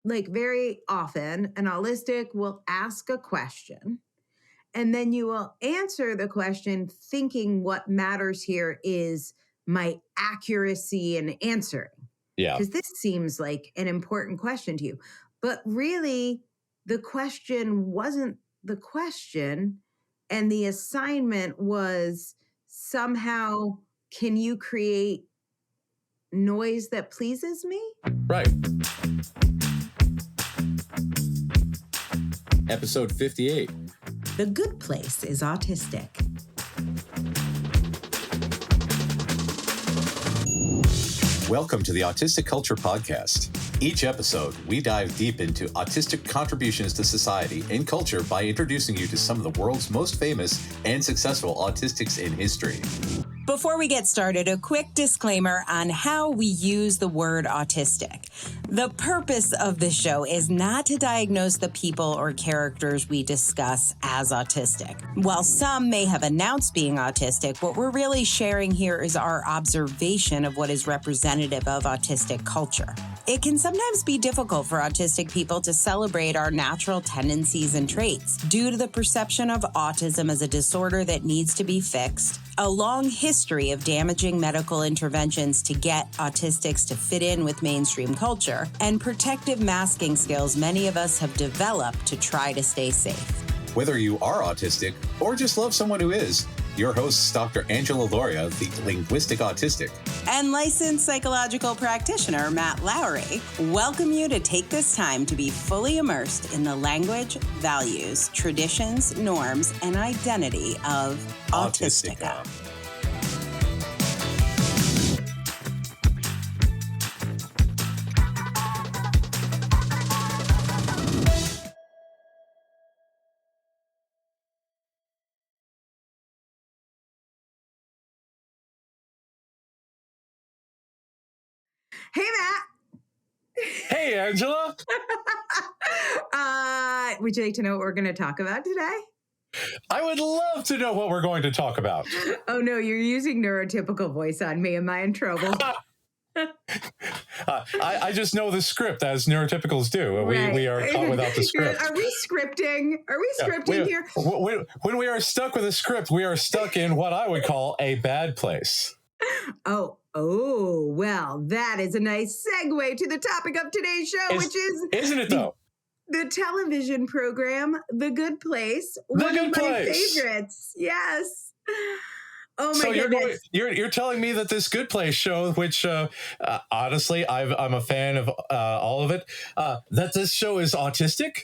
like very often, an autistic will ask a question and then you will answer the question thinking what matters here is my accuracy in answering. Yeah. Because this seems like an important question to you. But really, the question wasn't the question. And the assignment was somehow, can you create noise that pleases me? Right. Episode 58. The Good Place is Autistic. Welcome to the Autistic Culture Podcast. Each episode, we dive deep into autistic contributions to society and culture by introducing you to some of the world's most famous and successful autistics in history. Before we get started, a quick disclaimer on how we use the word autistic. The purpose of this show is not to diagnose the people or characters we discuss as autistic. While some may have announced being autistic, what we're really sharing here is our observation of what is representative of autistic culture. It can sometimes be difficult for autistic people to celebrate our natural tendencies and traits due to the perception of autism as a disorder that needs to be fixed, a long history of damaging medical interventions to get autistics to fit in with mainstream culture, and protective masking skills many of us have developed to try to stay safe. Whether you are autistic or just love someone who is, your hosts, Dr. Angela Loria, the linguistic autistic, and licensed psychological practitioner Matt Lowry, welcome you to take this time to be fully immersed in the language, values, traditions, norms, and identity of Autistica. Hey, Matt. Hey, Angela. Would you like to know what we're going to talk about today? I would love to know what we're going to talk about. Oh, no, you're using neurotypical voice on me. Am I in trouble? I just know the script, as neurotypicals do. Right. We are caught without the script. Are we scripting? Are we scripting here? When we are stuck with a script, we are stuck in what I would call a bad place. Oh, well, that is a nice segue to the topic of today's show, which is... Isn't it, though? The television program, The Good Place. One of my favorites. Yes. Oh, my goodness. You're telling me that this Good Place show, which honestly, I'm a fan of all of it, that this show is autistic?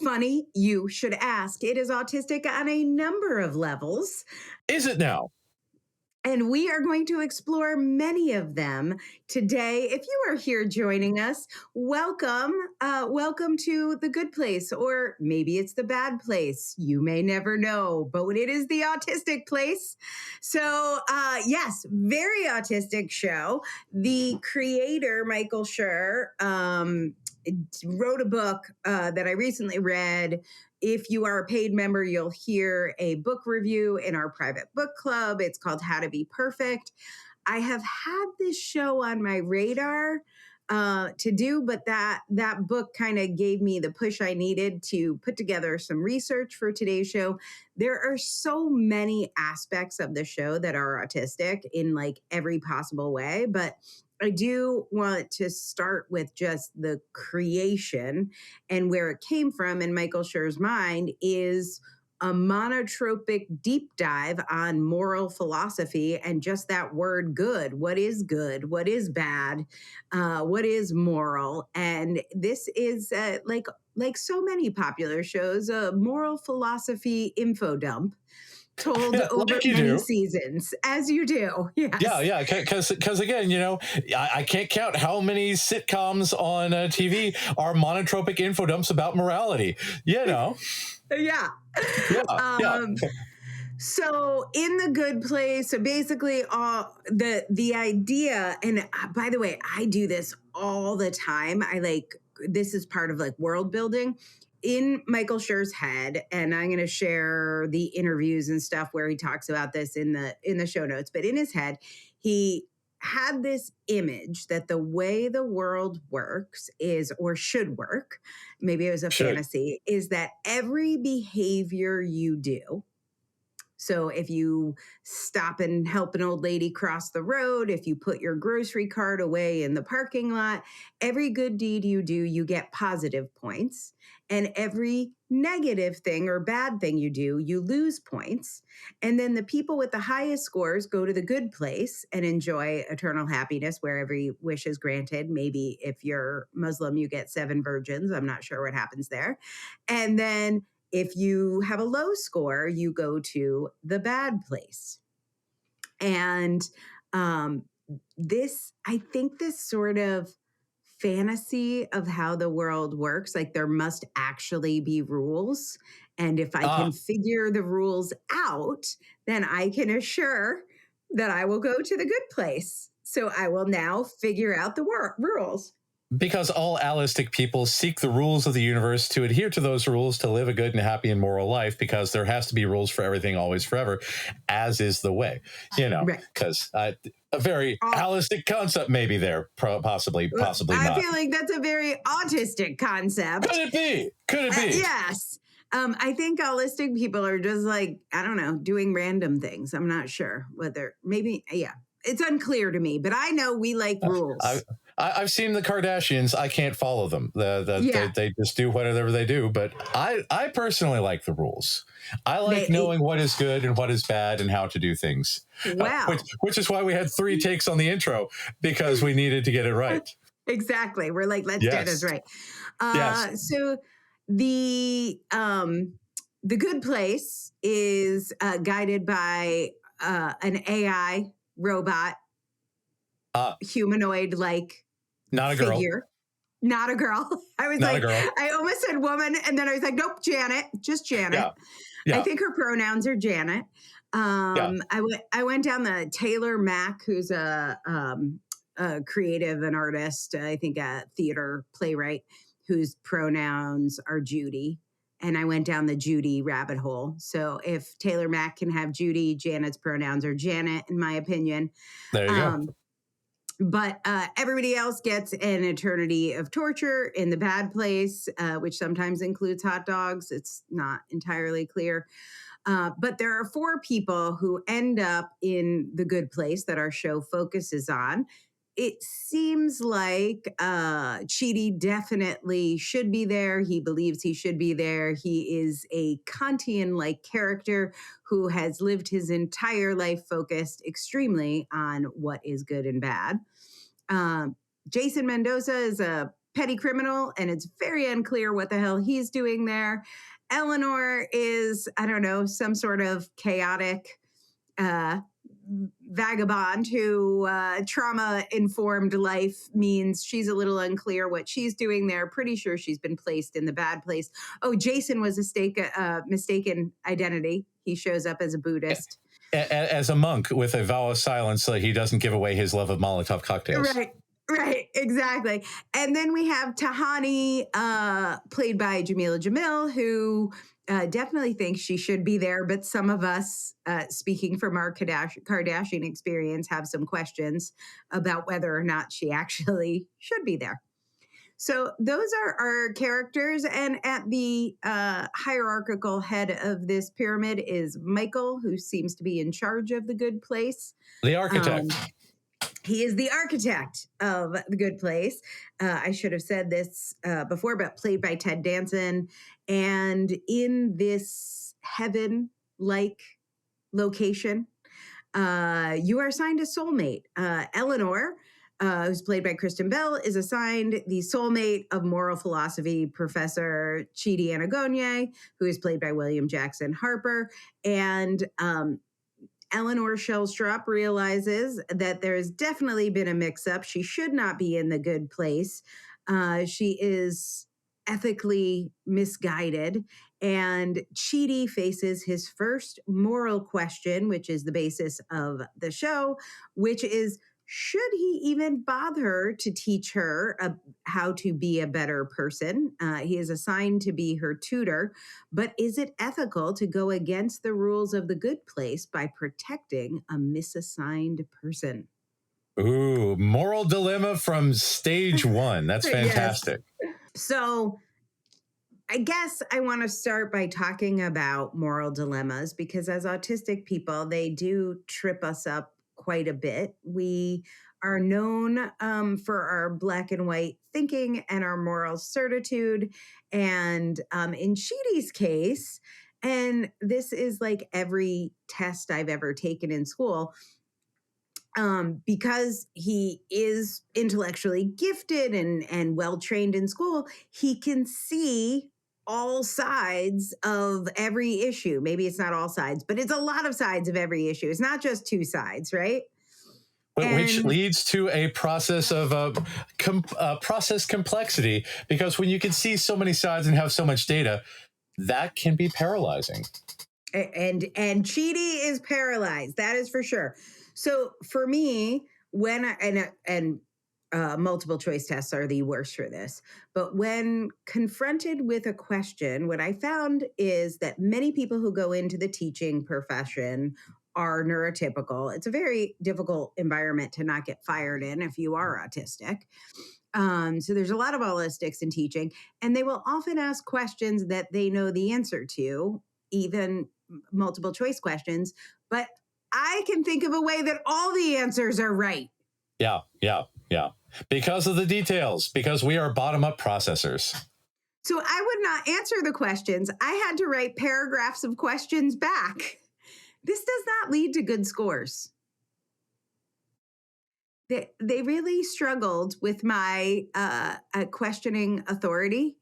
Funny, you should ask. It is autistic on a number of levels. Is it now? And we are going to explore many of them today. If you are here joining us, welcome. Welcome to The Good Place, or maybe it's The Bad Place. You may never know, but it is the autistic place. So yes, very autistic show. The creator, Michael Schur, wrote a book that I recently read. If you are a paid member, you'll hear a book review in our private book club. It's called How to Be Perfect. I have had this show on my radar to do, but that book kind of gave me the push I needed to put together some research for today's show. There are so many aspects of the show that are autistic in like every possible way, but I do want to start with just the creation, and where it came from in Michael Schur's mind is a monotropic deep dive on moral philosophy and just that word good. What is good? What is bad? What is moral? And this is like so many popular shows, a moral philosophy info dump. Told over many seasons, as you do. Yes. Yeah, because again, I can't count how many sitcoms on TV are monotropic info dumps about morality. Yeah. Yeah. So in The Good Place, so basically the idea, and by the way, I do this all the time. This is part of like world building. In Michael Schur's head, and I'm going to share the interviews and stuff where he talks about this in the show notes, but in his head, he had this image that the way the world works is, or should work, maybe it was a Should. fantasy, is that every behavior you do, so if you stop and help an old lady cross the road, if you put your grocery cart away in the parking lot, every good deed you do, you get positive points. And every negative thing or bad thing you do, you lose points. And then the people with the highest scores go to the good place and enjoy eternal happiness where every wish is granted. Maybe if you're Muslim, you get 7 virgins. I'm not sure what happens there. And then if you have a low score, you go to the bad place. And I think this sort of fantasy of how the world works, like there must actually be rules. And if I can figure the rules out, then I can assure that I will go to the good place. So I will now figure out the rules. Because all allistic people seek the rules of the universe to adhere to those rules to live a good and happy and moral life, because there has to be rules for everything always forever, as is the way, because a very allistic concept maybe there, possibly not. I feel like that's a very autistic concept. Could it be? Yes. I think allistic people are just like, I don't know, doing random things. I'm not sure whether it's unclear to me, but I know we like rules. I've seen the Kardashians. I can't follow them. They just do whatever they do. But I personally like the rules. I like knowing what is good and what is bad and how to do things. Wow. Which is why we had 3 takes on the intro, because we needed to get it right. Exactly. We're like, let's get this right. Yes. So the good place is guided by an AI robot, humanoid-like not a girl. figure. Not a girl. I was not like, I almost said woman, and then I was like, nope, Janet, just Janet. Yeah. I think her pronouns are Janet. I went down the Taylor Mack, who's a creative, an artist, I think a theater playwright, whose pronouns are Judy. And I went down the Judy rabbit hole. So if Taylor Mack can have Judy, Janet's pronouns are Janet, in my opinion. There you go. But everybody else gets an eternity of torture in the bad place, which sometimes includes hot dogs. It's not entirely clear. But there are 4 people who end up in the good place that our show focuses on. It seems like Chidi definitely should be there. He believes he should be there. He is a Kantian-like character who has lived his entire life focused extremely on what is good and bad. Jason Mendoza is a petty criminal, and it's very unclear what the hell he's doing there. Eleanor is, I don't know, some sort of chaotic vagabond who trauma-informed life means she's a little unclear what she's doing there. Pretty sure she's been placed in the bad place. Oh, Jason was a mistaken identity. He shows up as a Buddhist. As a monk with a vow of silence so that he doesn't give away his love of Molotov cocktails. Right, exactly. And then we have Tahani, played by Jamila Jamil, who definitely thinks she should be there, but some of us, speaking from our Kardashian experience, have some questions about whether or not she actually should be there. So those are our characters, and at the hierarchical head of this pyramid is Michael, who seems to be in charge of the good place. The architect. He is the architect of the good place. I should have said this before, but played by Ted Danson. And in this heaven-like location, you are assigned a soulmate. Eleanor, who's played by Kristen Bell, is assigned the soulmate of moral philosophy professor Chidi Anagonye, who is played by William Jackson Harper. And Eleanor Shellstrop realizes that there has definitely been a mix-up. She should not be in the good place. She is ethically misguided. And Chidi faces his first moral question, which is the basis of the show, which is, should he even bother to teach her how to be a better person? He is assigned to be her tutor, but is it ethical to go against the rules of the good place by protecting a misassigned person? Ooh, moral dilemma from stage one. That's Yes. fantastic. So I guess I want to start by talking about moral dilemmas because as autistic people, they do trip us up quite a bit. We are known for our black and white thinking and our moral certitude. And in Chidi's case, and this is like every test I've ever taken in school, because he is intellectually gifted and well trained in school, he can see all sides of every issue. Maybe it's not all sides, but it's a lot of sides of every issue. It's not just two sides, right? Which And leads to a process of process complexity, because when you can see so many sides and have so much data, that can be paralyzing. and Chidi is paralyzed. That is for sure. So for me, when multiple choice tests are the worst for this. But when confronted with a question, what I found is that many people who go into the teaching profession are neurotypical. It's a very difficult environment to not get fired in if you are autistic. So there's a lot of autistics in teaching, and they will often ask questions that they know the answer to, even multiple choice questions. But I can think of a way that all the answers are right. Yeah. Because of the details, because we are bottom-up processors. So I would not answer the questions. I had to write paragraphs of questions back. This does not lead to good scores. They really struggled with my questioning authority.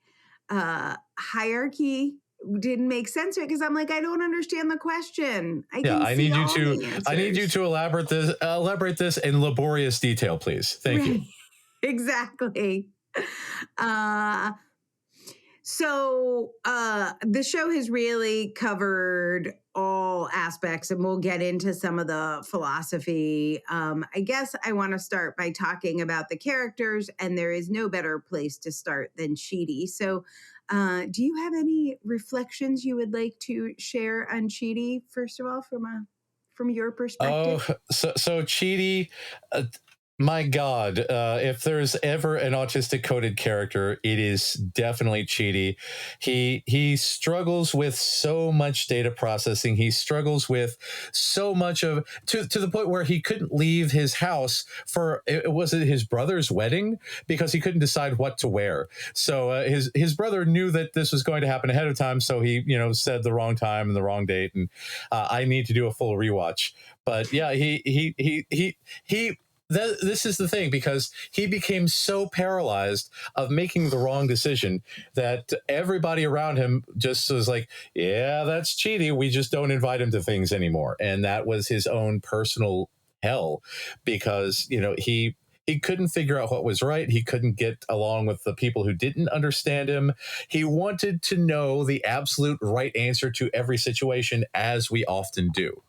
Hierarchy didn't make sense because I'm like, I don't understand the question. I need you to elaborate this in laborious detail, please. Thank you. Exactly. So the show has really covered all aspects, and we'll get into some of the philosophy. I guess I want to start by talking about the characters, and there is no better place to start than Chidi. So do you have any reflections you would like to share on Chidi, first of all, from your perspective? Oh, so Chidi, my God, if there's ever an autistic-coded character, it is definitely Chidi. He struggles with so much data processing. He struggles with so much of to the point where he couldn't leave his house for was it his brother's wedding because he couldn't decide what to wear. So his brother knew that this was going to happen ahead of time, so he said the wrong time and the wrong date, and I need to do a full rewatch. But yeah, this is the thing, because he became so paralyzed of making the wrong decision that everybody around him just was like, yeah, that's Chidi. We just don't invite him to things anymore. And that was his own personal hell, because, he couldn't figure out what was right. He couldn't get along with the people who didn't understand him. He wanted to know the absolute right answer to every situation, as we often do.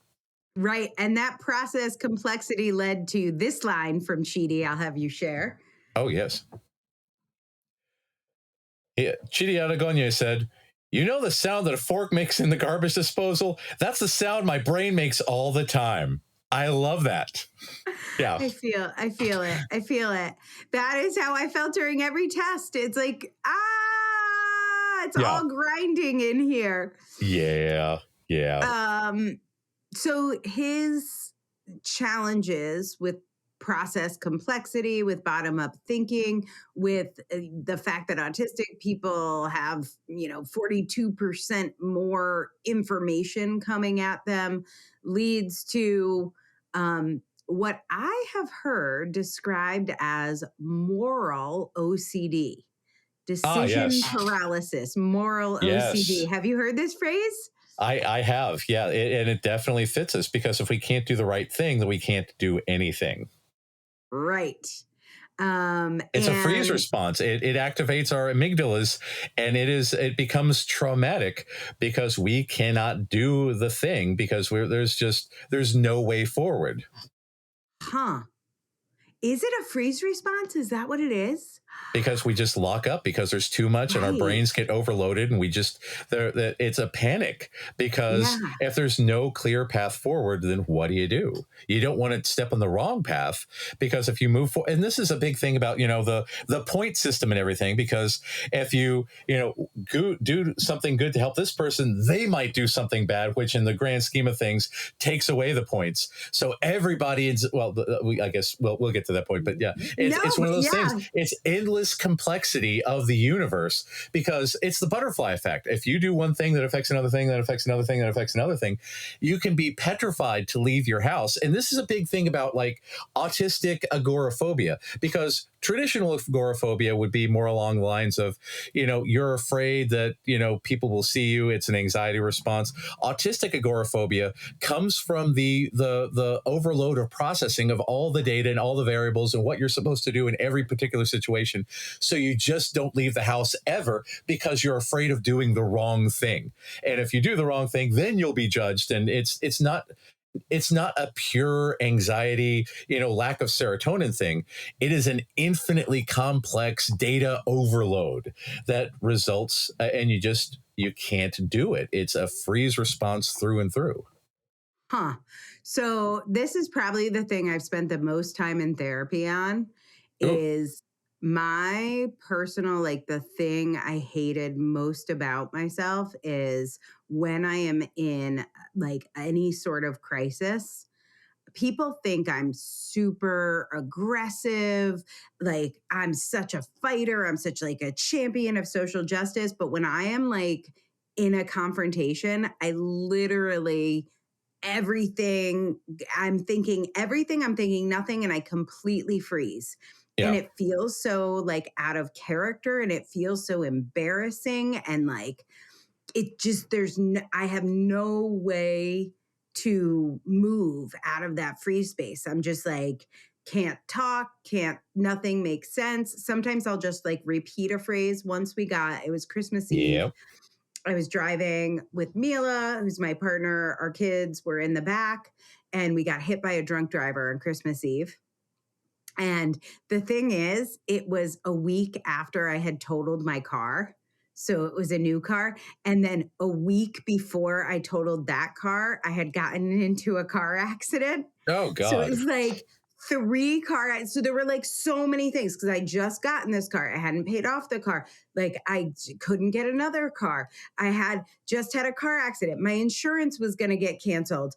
Right. And that process complexity led to this line from Chidi. I'll have you share. Oh, yes. Chidi Aragonye said, "You know the sound that a fork makes in the garbage disposal? That's the sound my brain makes all the time." I love that. Yeah. I feel it. That is how I felt during every test. It's like, it's all grinding in here. Yeah. So his challenges with process complexity, with bottom-up thinking, with the fact that autistic people have 42% more information coming at them, leads to what I have heard described as moral OCD, decision paralysis, moral OCD. Have you heard this phrase? I have, yeah, and it definitely fits us, because if we can't do the right thing, then we can't do anything. Right. It's a freeze response. It activates our amygdalas, and it becomes traumatic because we cannot do the thing because there's no way forward. Huh. Is it a freeze response? Is that what it is? because we just lock up because there's too much and our Right. brains get overloaded and we just it's a panic because Yeah. if there's no clear path forward, then what do? You don't want to step on the wrong path because if you move forward, and this is a big thing about the point system and everything, because if do something good to help this person, they might do something bad, which in the grand scheme of things takes away the points. So everybody is, I guess we'll get to that point, but yeah, No, it's one of those yeah. things. It's endless complexity of the universe because it's the butterfly effect. If you do one thing that affects another thing, that affects another thing, that affects another thing, you can be petrified to leave your house. And this is a big thing about like autistic agoraphobia, because traditional agoraphobia would be more along the lines of, you're afraid that, people will see you. It's an anxiety response. Autistic agoraphobia comes from the overload of processing of all the data and all the variables and what you're supposed to do in every particular situation. So you just don't leave the house ever because you're afraid of doing the wrong thing. And if you do the wrong thing, then you'll be judged. And it's not a pure anxiety, lack of serotonin thing. It is an infinitely complex data overload that results, and you can't do it. It's a freeze response through and through. Huh. So this is probably the thing I've spent the most time in therapy on Oh, is my personal, like the thing I hated most about myself is when I am in like any sort of crisis, people think I'm super aggressive, like I'm such a fighter, I'm such like a champion of social justice, but when I am like in a confrontation, I literally everything I'm thinking nothing, and I completely freeze. And yeah. it feels so like out of character, and it feels so embarrassing, and like it just I have no way to move out of that freeze space. I'm just like can't talk, can't nothing makes sense. Sometimes I'll just like repeat a phrase. Once it was Christmas Eve. Yeah. I was driving with Mila, who's my partner. Our kids were in the back, and we got hit by a drunk driver on Christmas Eve. And the thing is, it was a week after I had totaled my car. So it was a new car. And then a week before I totaled that car, I had gotten into a car accident. Oh So it God. was like so there were like so many things because I just got in this car. I hadn't paid off the car. Like couldn't get another car. I had just had a car accident. My insurance was going to get canceled.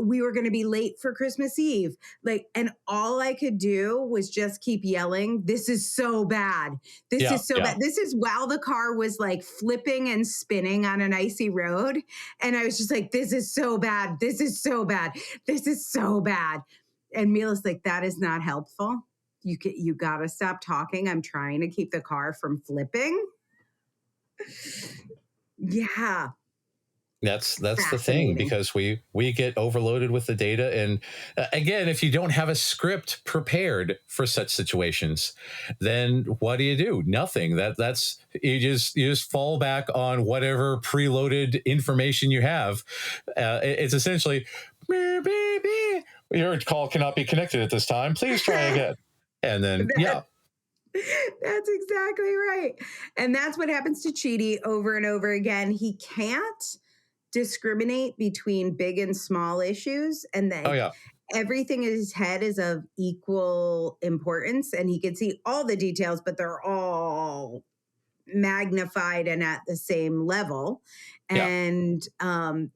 We were going to be late for Christmas Eve. Like, and all I could do was just keep yelling, "This is so bad. This Yeah. is so Yeah. bad." This is while the car was like flipping and spinning on an icy road. And I was just like, "This is so bad. This is so bad. This is so bad." And Mila's like, "That is not helpful. You got to stop talking. I'm trying to keep the car from flipping." Yeah. That's the thing, Fascinating. because we get overloaded with the data, and again, if you don't have a script prepared for such situations, then what do? Nothing. That's you just fall back on whatever preloaded information you have. It's essentially, "Beep, beep, beep. Your call cannot be connected at this time. Please try again." And then That- That's exactly right. And that's what happens to Chidi over and over again. He can't discriminate between big and small issues, and oh like yeah, everything in his head is of equal importance, and he can see all the details, but they're all magnified and at the same level. yeah. And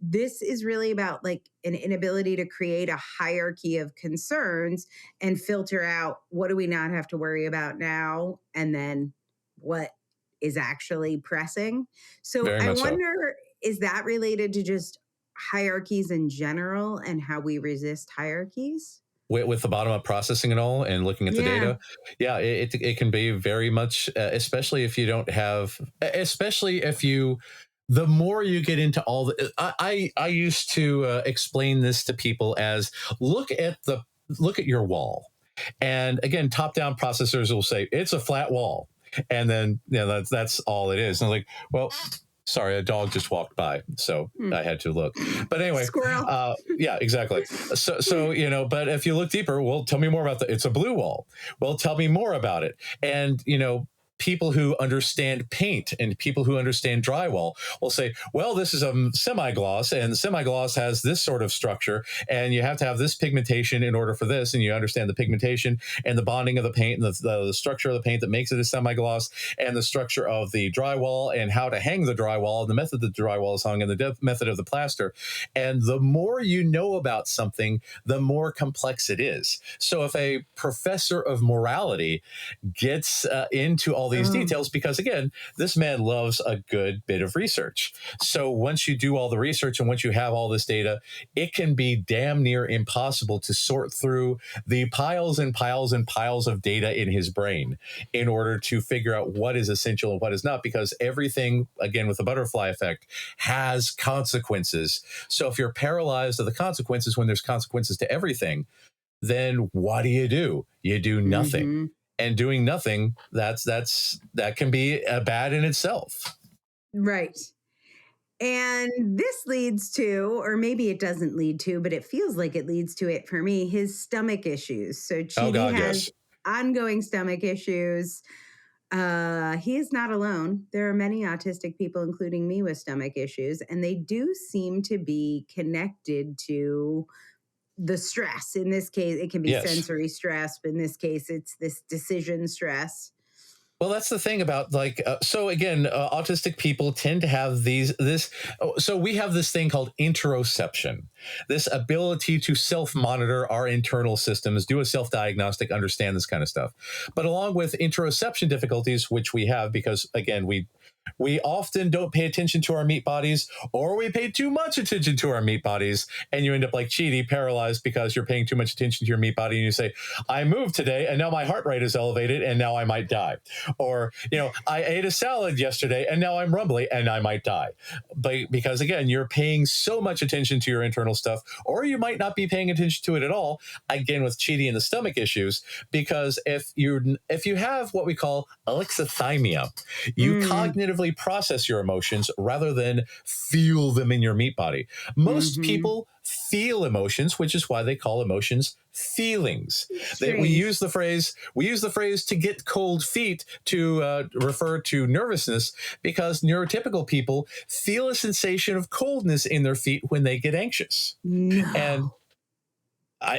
this is really about like an inability to create a hierarchy of concerns and filter out what do we not have to worry about now, and then what is actually pressing. So Very I much so. wonder, is that related to just hierarchies in general and how we resist hierarchies? With the bottom up processing and all and looking at the Yeah. data, yeah, it can be very much, especially if you don't have, especially if you, the more you get into all the, I used to explain this to people as look at your wall, and again, top down processors will say it's a flat wall, and then that's all it is. And I'm like, well, Sorry, a dog just walked by, so Hmm. I had to look. But anyway, Squirrel. yeah, exactly. So but if you look deeper, well, tell me more about it's a blue wall. Well, tell me more about it. And people who understand paint and people who understand drywall will say, well, this is a semi-gloss, and the semi-gloss has this sort of structure, and you have to have this pigmentation in order for this, and you understand the pigmentation and the bonding of the paint and the structure of the paint that makes it a semi-gloss, and the structure of the drywall and how to hang the drywall, and the method that the drywall is hung, and the method of the plaster. And the more you know about something, the more complex it is. So if a professor of morality gets into all these details, because again, this man loves a good bit of research. So once you do all the research and once you have all this data, it can be damn near impossible to sort through the piles and piles and piles of data in his brain in order to figure out what is essential and what is not, because everything, again, with the butterfly effect, has consequences. So if you're paralyzed of the consequences when there's consequences to everything, then what do? You do nothing. Mm-hmm. And doing nothing, that can be bad in itself. Right. And this leads to, or maybe it doesn't lead to, but it feels like it leads to it for me, his stomach issues. So Chidi has ongoing stomach issues. He is not alone. There are many autistic people, including me, with stomach issues, and they do seem to be connected to the stress. In this case, it can be sensory stress, but in this case, it's this decision stress. Well, that's the thing about so again, autistic people tend to have so we have this thing called interoception, this ability to self-monitor our internal systems, do a self-diagnostic, understand this kind of stuff. But along with interoception difficulties, which we have because, again, we often don't pay attention to our meat bodies, or we pay too much attention to our meat bodies, and you end up like Chidi, paralyzed because you're paying too much attention to your meat body, and you say, I moved today, and now my heart rate is elevated, and now I might die. Or, I ate a salad yesterday, and now I'm rumbly, and I might die. But because, again, you're paying so much attention to your internal stuff, or you might not be paying attention to it at all, again, with Chidi and the stomach issues, because if you have what we call alexithymia, you cognitively process your emotions rather than feel them in your meat body. Most people feel emotions, which is why they call emotions feelings. We use the phrase to get cold feet to refer to nervousness, because neurotypical people feel a sensation of coldness in their feet when they get anxious. No. And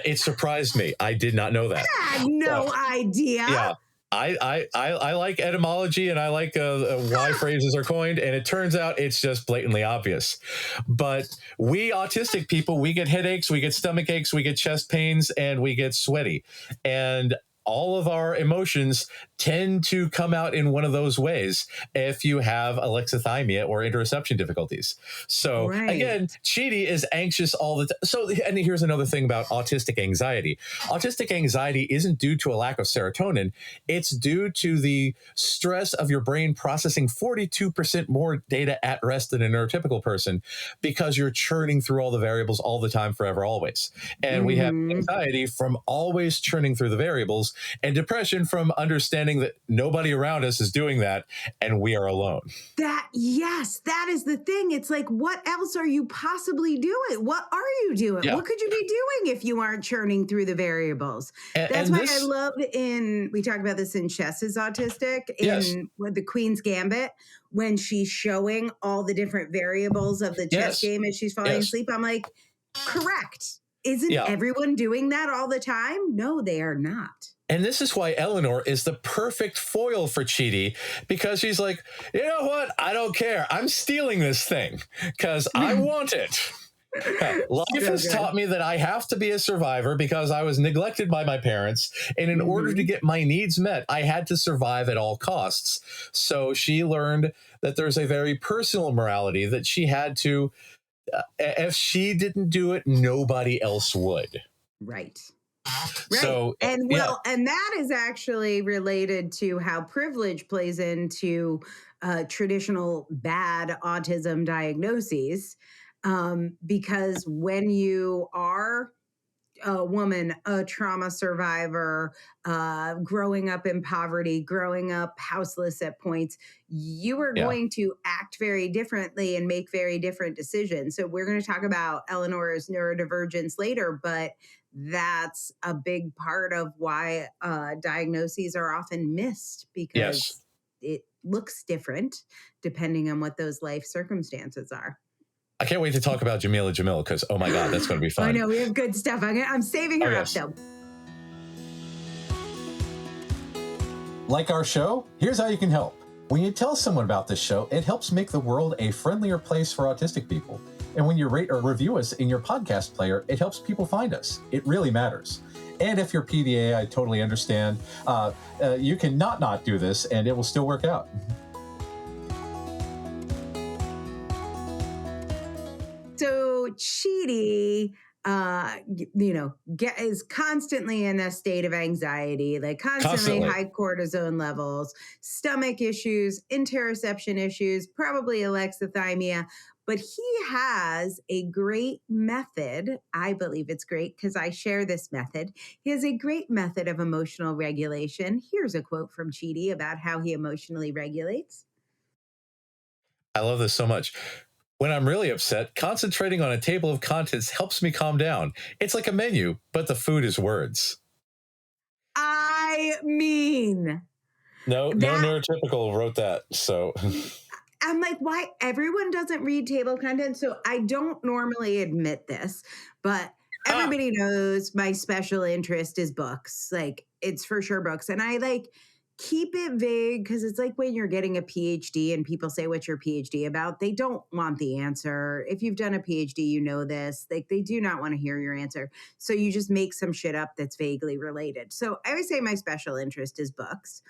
it surprised me. I did not know that. I had no idea. Yeah. I like etymology, and I like why phrases are coined, and it turns out it's just blatantly obvious. But we autistic people, we get headaches, we get stomach aches, we get chest pains, and we get sweaty. And all of our emotions tend to come out in one of those ways if you have alexithymia or interoception difficulties. So again, Chidi is anxious all the time. So, and here's another thing about autistic anxiety. Autistic anxiety isn't due to a lack of serotonin. It's due to the stress of your brain processing 42% more data at rest than a neurotypical person, because you're churning through all the variables all the time, forever, always. And we have anxiety from always churning through the variables, and depression from understanding that nobody around us is doing that, and we are alone. That is the thing. It's like, what else are you possibly doing? What are you doing? What could you be doing if you aren't churning through the variables? That's why I love we talk about this in Chess is Autistic, in the Queen's Gambit, when she's showing all the different variables of the chess game as she's falling asleep. I'm like, correct. Isn't everyone doing that all the time? No, they are not. And this is why Eleanor is the perfect foil for Chidi, because she's like, you know what? I don't care. I'm stealing this thing because I want it. Life has taught me that I have to be a survivor because I was neglected by my parents. And in order to get my needs met, I had to survive at all costs. So she learned that there's a very personal morality that she had to, if she didn't do it, nobody else would. Right. So, and that is actually related to how privilege plays into traditional bad autism diagnoses, because when you are a woman, a trauma survivor, growing up in poverty, growing up houseless at points, you are Yeah. going to act very differently and make very different decisions. So we're going to talk about Eleanor's neurodivergence later, but that's a big part of why diagnoses are often missed, Yes. because it looks different depending on what those life circumstances are. I can't wait to talk about Jamila Jamil because, oh my God, that's going to be fun. I know, we have good stuff. I'm saving her up, though. Like our show? Here's how you can help. When you tell someone about this show, it helps make the world a friendlier place for autistic people. And when you rate or review us in your podcast player, it helps people find us. It really matters. And if you're PDA, I totally understand. You can not do this, and it will still work out. So Chidi, is constantly in a state of anxiety, like constantly high cortisone levels, stomach issues, interoception issues, probably alexithymia. But he has a great method. I believe it's great because I share this method. He has a great method of emotional regulation. Here's a quote from Chidi about how he emotionally regulates. I love this so much. When I'm really upset, concentrating on a table of contents helps me calm down. It's like a menu, but the food is words. I mean, no neurotypical wrote that. So I'm like, why everyone doesn't read table of contents? So I don't normally admit this, but everybody knows my special interest is books. Like, it's for sure books. And I keep it vague because it's like when you're getting a PhD and people say, what's your PhD about? They don't want the answer. If you've done a PhD, you know this. They do not want to hear your answer. So you just make some shit up that's vaguely related. So I would say my special interest is books.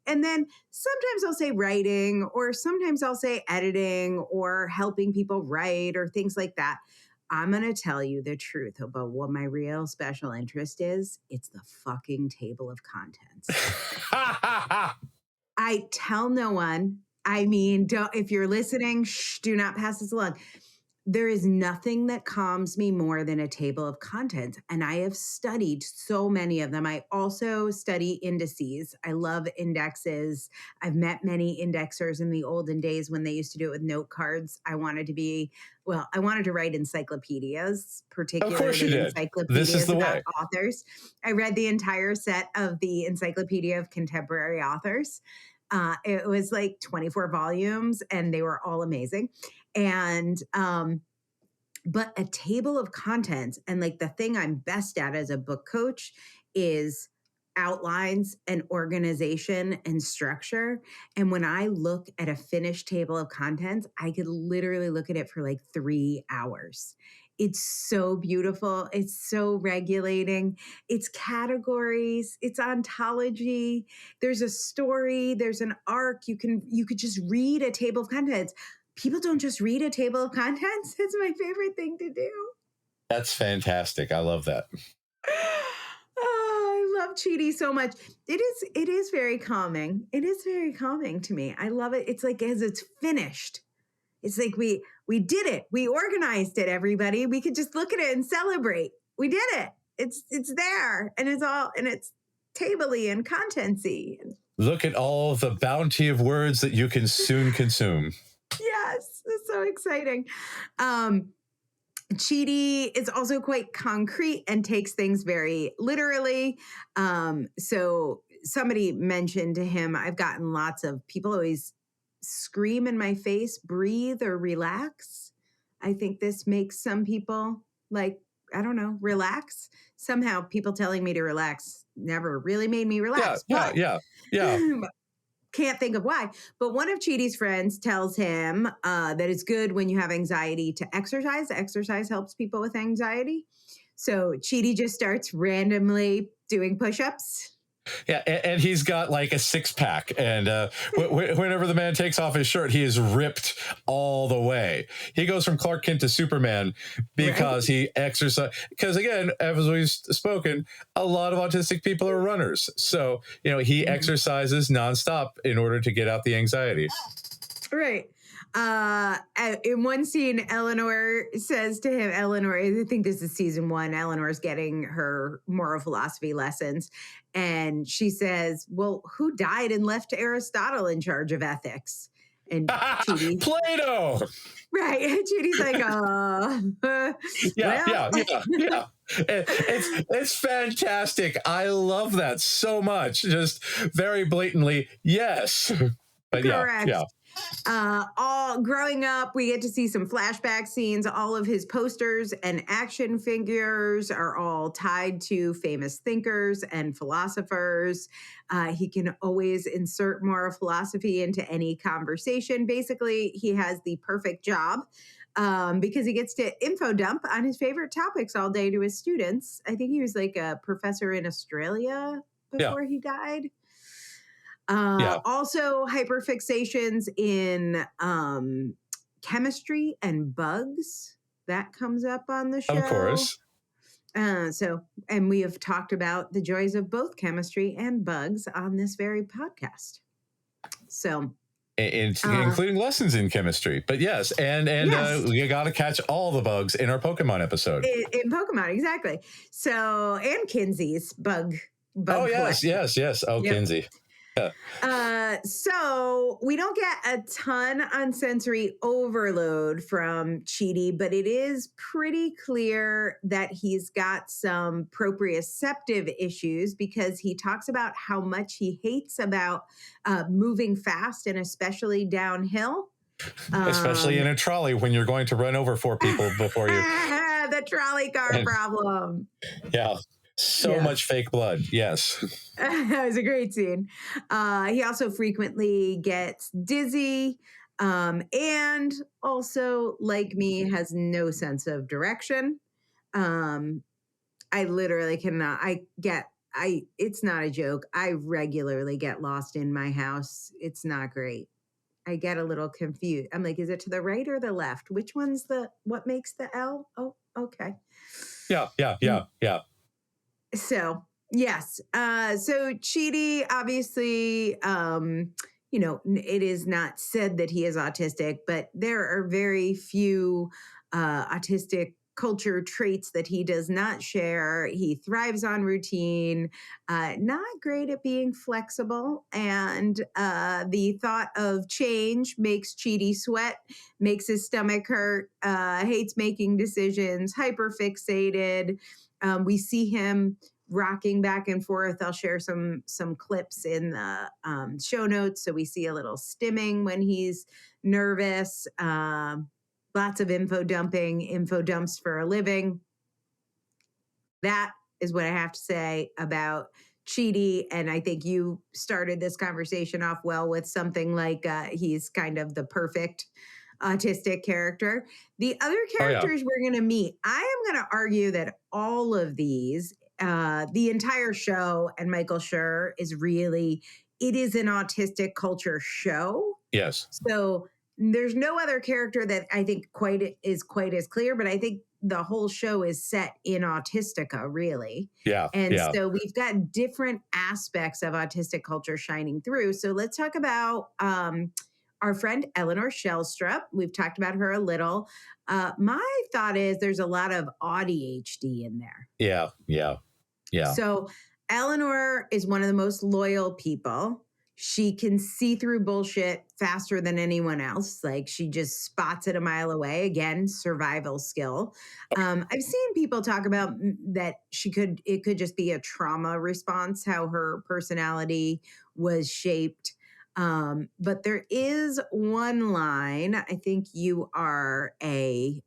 And then sometimes I'll say writing, or sometimes I'll say editing or helping people write or things like that. I'm going to tell you the truth about what my real special interest is. It's the fucking table of contents. I tell no one. I mean, if you're listening, do not pass this along. There is nothing that calms me more than a table of contents. And I have studied so many of them. I also study indices. I love indexes. I've met many indexers in the olden days when they used to do it with note cards. I wanted to write encyclopedias, particularly encyclopedias about authors. I read the entire set of the Encyclopedia of Contemporary Authors. It was like 24 volumes and they were all amazing. And, but a table of contents, and the thing I'm best at as a book coach is outlines and organization and structure. And when I look at a finished table of contents, I could literally look at it for 3 hours. It's so beautiful. It's so regulating. It's categories. It's ontology. There's a story. There's an arc. You could just read a table of contents. People don't just read a table of contents. It's my favorite thing to do. That's fantastic. I love that. Oh, I love Chidi so much. It is very calming. It is very calming to me. I love it. It's like as it's finished. It's like we did it. We organized it, everybody. We could just look at it and celebrate. We did it. It's there. And it's table-y and contentsy. Look at all the bounty of words that you can soon consume. Yes, it's so exciting. Chidi is also quite concrete and takes things very literally. So somebody mentioned to him, I've gotten lots of people always scream in my face, breathe or relax. I think this makes some people relax. Somehow people telling me to relax never really made me relax. Yeah. Can't think of why. But one of Chidi's friends tells him that it's good when you have anxiety to exercise. Exercise helps people with anxiety. So Chidi just starts randomly doing push-ups. Yeah, and he's got a 6-pack, and whenever the man takes off his shirt, he is ripped all the way. He goes from Clark Kent to Superman because he exercises. Because again, as we've spoken, a lot of autistic people are runners, so he exercises nonstop in order to get out the anxiety. Right. In one scene, Eleanor says to him, Eleanor, I think this is season 1, Eleanor's getting her moral philosophy lessons. And she says, well, who died and left Aristotle in charge of ethics? And Chidi, Plato. right. Chidi's like, Yeah. It's fantastic. I love that so much. Just very blatantly, yes. But correct. yeah. All growing up, we get to see some flashback scenes. All of his posters and action figures are all tied to famous thinkers and philosophers. He can always insert moral philosophy into any conversation. Basically, he has the perfect job because he gets to info dump on his favorite topics all day to his students. I think he was like a professor in Australia before he died. Also hyperfixations in chemistry and bugs. That comes up on the show. Of course. And we have talked about the joys of both chemistry and bugs on this very podcast. So, including lessons in chemistry. But yes, and yes. You got to catch all the bugs in our Pokemon episode. In Pokemon, exactly. So, and Kinsey's bug. Oh, yes. Oh, yep. Kinsey. So we don't get a ton on sensory overload from Chidi, but it is pretty clear that he's got some proprioceptive issues because he talks about how much he hates about moving fast and especially downhill. Especially in a trolley when you're going to run over 4 people before you. The trolley car problem. Yeah. So much fake blood. Yes. That was a great scene. He also frequently gets dizzy and also, like me, has no sense of direction. I literally cannot. It's not a joke. I regularly get lost in my house. It's not great. I get a little confused. I'm like, is it to the right or the left? Which one's what makes the L? Oh, okay. Yeah. So, yes. So Chidi, obviously, it is not said that he is autistic, but there are very few autistic culture traits that he does not share. He thrives on routine, not great at being flexible. And the thought of change makes Chidi sweat, makes his stomach hurt, hates making decisions, hyperfixated. We see him rocking back and forth. I'll share some clips in the show notes. So we see a little stimming when he's nervous. Lots of info dumps for a living. That is what I have to say about Chidi. And I think you started this conversation off well with something like he's kind of the perfect autistic character. The other characters we're going to meet, I am going to argue that all of these, the entire show and Michael Schur it is an autistic culture show. Yes. So there's no other character that I think is quite as clear, but I think the whole show is set in Autistica, really. Yeah. And so we've got different aspects of autistic culture shining through. So let's talk about our friend Eleanor Shellstrop. We've talked about her a little. My thought is there's a lot of ADHD in there. Yeah. So Eleanor is one of the most loyal people. She can see through bullshit faster than anyone else. Like she just spots it a mile away. Again, survival skill. I've seen people talk about that it could just be a trauma response, how her personality was shaped. But there is one line, I think you are a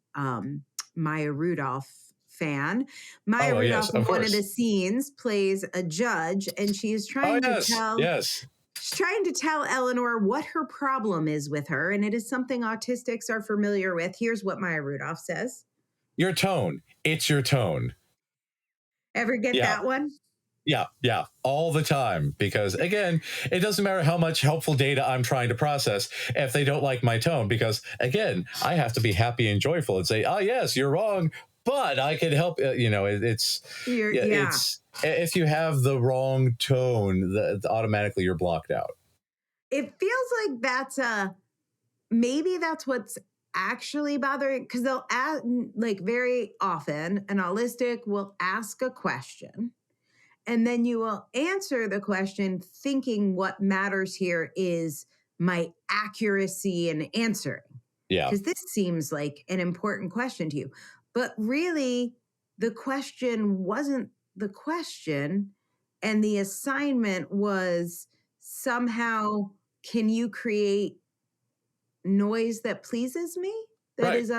Maya Rudolph fan. Maya Rudolph in one of the scenes plays a judge and she's trying to tell... She's trying to tell Eleanor what her problem is with her, and it is something autistics are familiar with. Here's what Maya Rudolph says. Your tone. It's your tone. Ever get that one? Yeah, all the time. Because, again, it doesn't matter how much helpful data I'm trying to process if they don't like my tone. Because, again, I have to be happy and joyful and say, oh, yes, you're wrong, but I can help. It's if you have the wrong tone, automatically you're blocked out. It feels like that's a maybe that's what's actually bothering, because they'll ask, like very often, an autistic will ask a question and then you will answer the question thinking what matters here is my accuracy in answering. Yeah. Because this seems like an important question to you. But really, the question wasn't the question. And the assignment was somehow, can you create noise that pleases me? That Right. is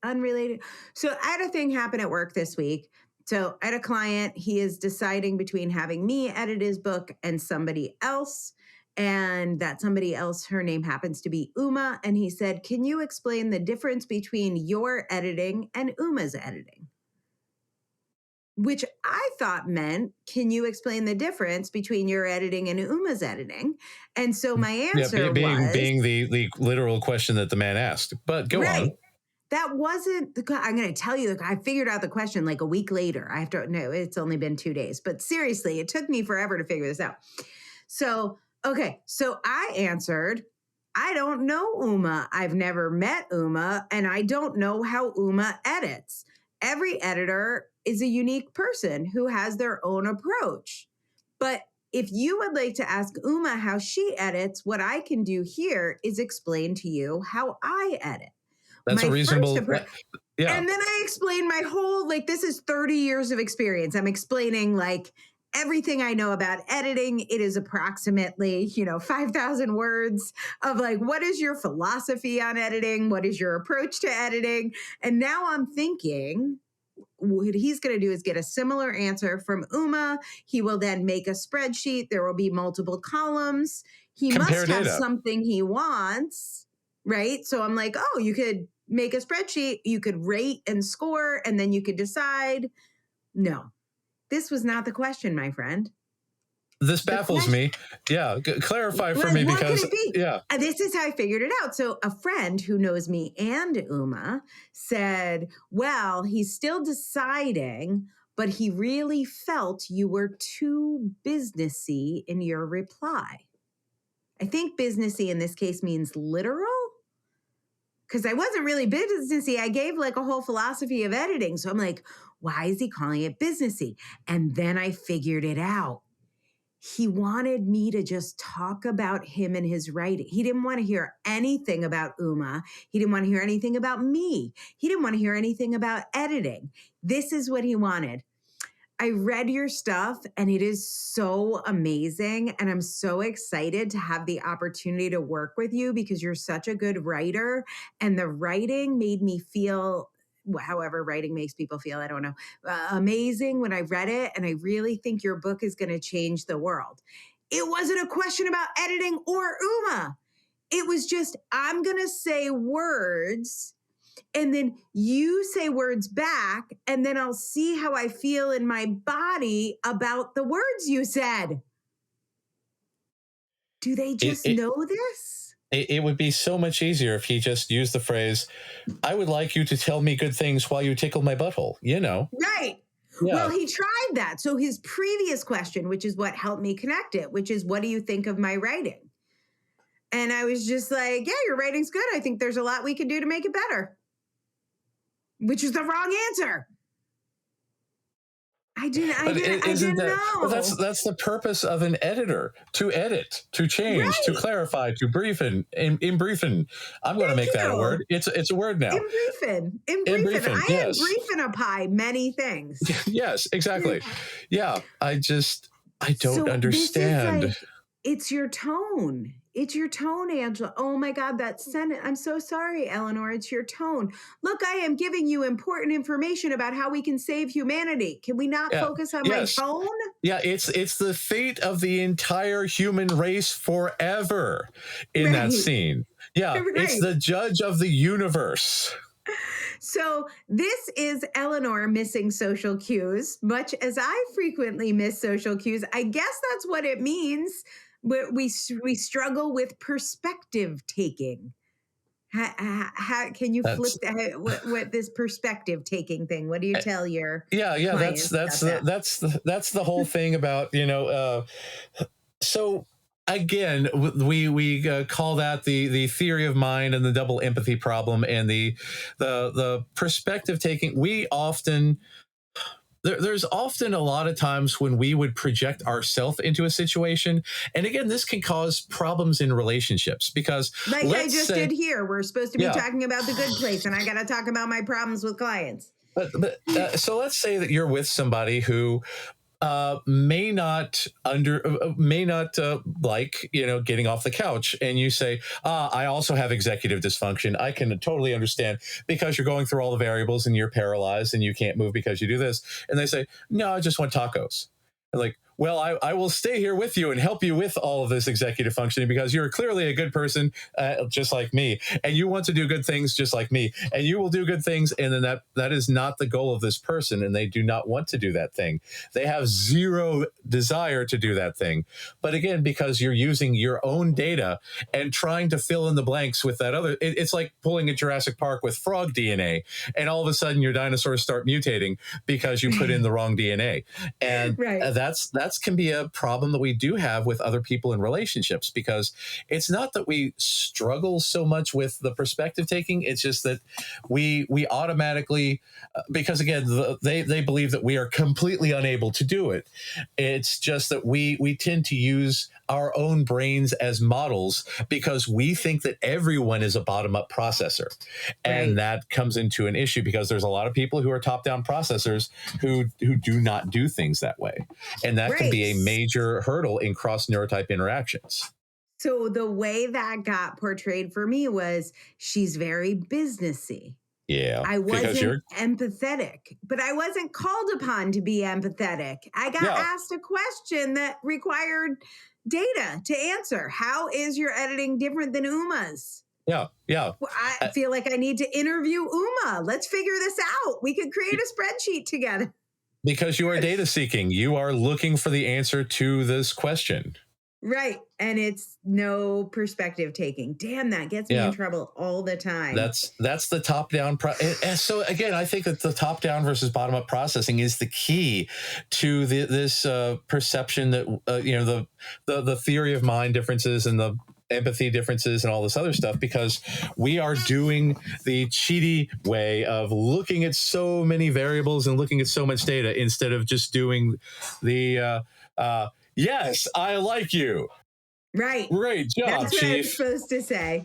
unrelated. So I had a thing happen at work this week. So I had a client, he is deciding between having me edit his book and somebody else. And that somebody else, her name happens to be Uma. And he said, can you explain the difference between your editing and Uma's editing? Which I thought meant, can you explain the difference between your editing and Uma's editing? And so my answer was... being the literal question that the man asked. But go on. That wasn't the... I'm going to tell you, I figured out the question like a week later. I have to... No, it's only been 2 days. But seriously, it took me forever to figure this out. So, okay. So I answered, I don't know Uma. I've never met Uma, and I don't know how Uma edits. Every editor is a unique person who has their own approach. But if you would like to ask Uma how she edits, what I can do here is explain to you how I edit. That's a reasonable... Yeah. And then I explain my whole, like, this is 30 years of experience. I'm explaining, like, everything I know about editing. It is approximately, 5,000 words of, like, what is your philosophy on editing? What is your approach to editing? And now I'm thinking... what he's going to do is get a similar answer from Uma. He will then make a spreadsheet. There will be multiple columns. He must have something he wants, right? So I'm like, oh, you could make a spreadsheet. You could rate and score, and then you could decide. No, this was not the question, my friend. This baffles me. Yeah. Clarify for me, because yeah. This is how I figured it out. So a friend who knows me and Uma said, well, he's still deciding, but he really felt you were too businessy in your reply. I think businessy in this case means literal, because I wasn't really businessy. I gave like a whole philosophy of editing. So I'm like, why is he calling it businessy? And then I figured it out. He wanted me to just talk about him and his writing. He didn't want to hear anything about Uma. He didn't want to hear anything about me. He didn't want to hear anything about editing. This is what he wanted. I read your stuff and it is so amazing. And I'm so excited to have the opportunity to work with you because you're such a good writer. And the writing made me feel, however writing makes people feel, I don't know, amazing when I read it. And I really think your book is going to change the world. It wasn't a question about editing or Uma. It was just, I'm going to say words and then you say words back, and then I'll see how I feel in my body about the words you said. Do they just know this? It would be so much easier if he just used the phrase, I would like you to tell me good things while you tickle my butthole, Right. Yeah. Well, he tried that. So his previous question, which is what helped me connect it, which is, what do you think of my writing? And I was just like, yeah, your writing's good. I think there's a lot we can do to make it better. Which is the wrong answer. I didn't know. Well, that's the purpose of an editor, to edit, to change, right, to clarify, to briefen. In briefing, I'm going to make that a word. It's a word now. In briefing. I yes. am briefing a pie many things. Yes, exactly. Yeah, I don't understand. This is like, it's your tone. It's your tone, Angela. Oh my God, that sentence. I'm so sorry, Eleanor. It's your tone. Look, I am giving you important information about how we can save humanity. Can we not focus on my tone? Yeah, it's the fate of the entire human race forever in that scene. Yeah, right. It's the judge of the universe. So this is Eleanor missing social cues, much as I frequently miss social cues. I guess that's what it means. We struggle with perspective taking. How can you flip what this perspective taking thing? What do you tell your that's the whole thing about so again, we call that the theory of mind and the double empathy problem and the perspective taking. We often there's often a lot of times when we would project ourselves into a situation. And again, this can cause problems in relationships because Like I just did here. We're supposed to be Yeah. talking about the good place, and I got to talk about my problems with clients. So let's say that you're with somebody who may not like getting off the couch, and you say, I also have executive dysfunction. I can totally understand because you're going through all the variables and you're paralyzed and you can't move because you do this. And they say, no, I just want tacos. And like, well, I will stay here with you and help you with all of this executive functioning because you're clearly a good person, just like me, and you want to do good things just like me, and you will do good things. And then that is not the goal of this person, and they do not want to do that thing. They have zero desire to do that thing. But again, because you're using your own data and trying to fill in the blanks with that other, it's like pulling a Jurassic Park with frog DNA, and all of a sudden your dinosaurs start mutating because you put in the wrong DNA. And Right. That's can be a problem that we do have with other people in relationships, because it's not that we struggle so much with the perspective taking. It's just that we automatically, because again, they believe that we are completely unable to do it. It's just that we tend to use our own brains as models because we think that everyone is a bottom-up processor. And Right. that comes into an issue because there's a lot of people who are top-down processors who do not do things that way. And that can be a Right. major hurdle in cross-neurotype interactions. So the way that got portrayed for me was she's very businessy. Yeah, I because wasn't empathetic, but I wasn't called upon to be empathetic. I got yeah, asked a question that required data to answer. How is your editing different than Uma's? yeah, yeah. Well, I Uh, feel like I need to interview Uma. Let's figure this out. We could create a spreadsheet together. Because you are data seeking. You are looking for the answer to this question. Right. And it's no perspective taking. Damn, that gets me in Yeah. trouble all the time. That's the top down. And so again, I think that the top down versus bottom up processing is the key to this perception that the theory of mind differences and the empathy differences and all this other stuff, because we are doing the Chidi way of looking at so many variables and looking at so much data instead of just doing the yes, I like you. Right. Great job, That's what I'm Chief. supposed to say.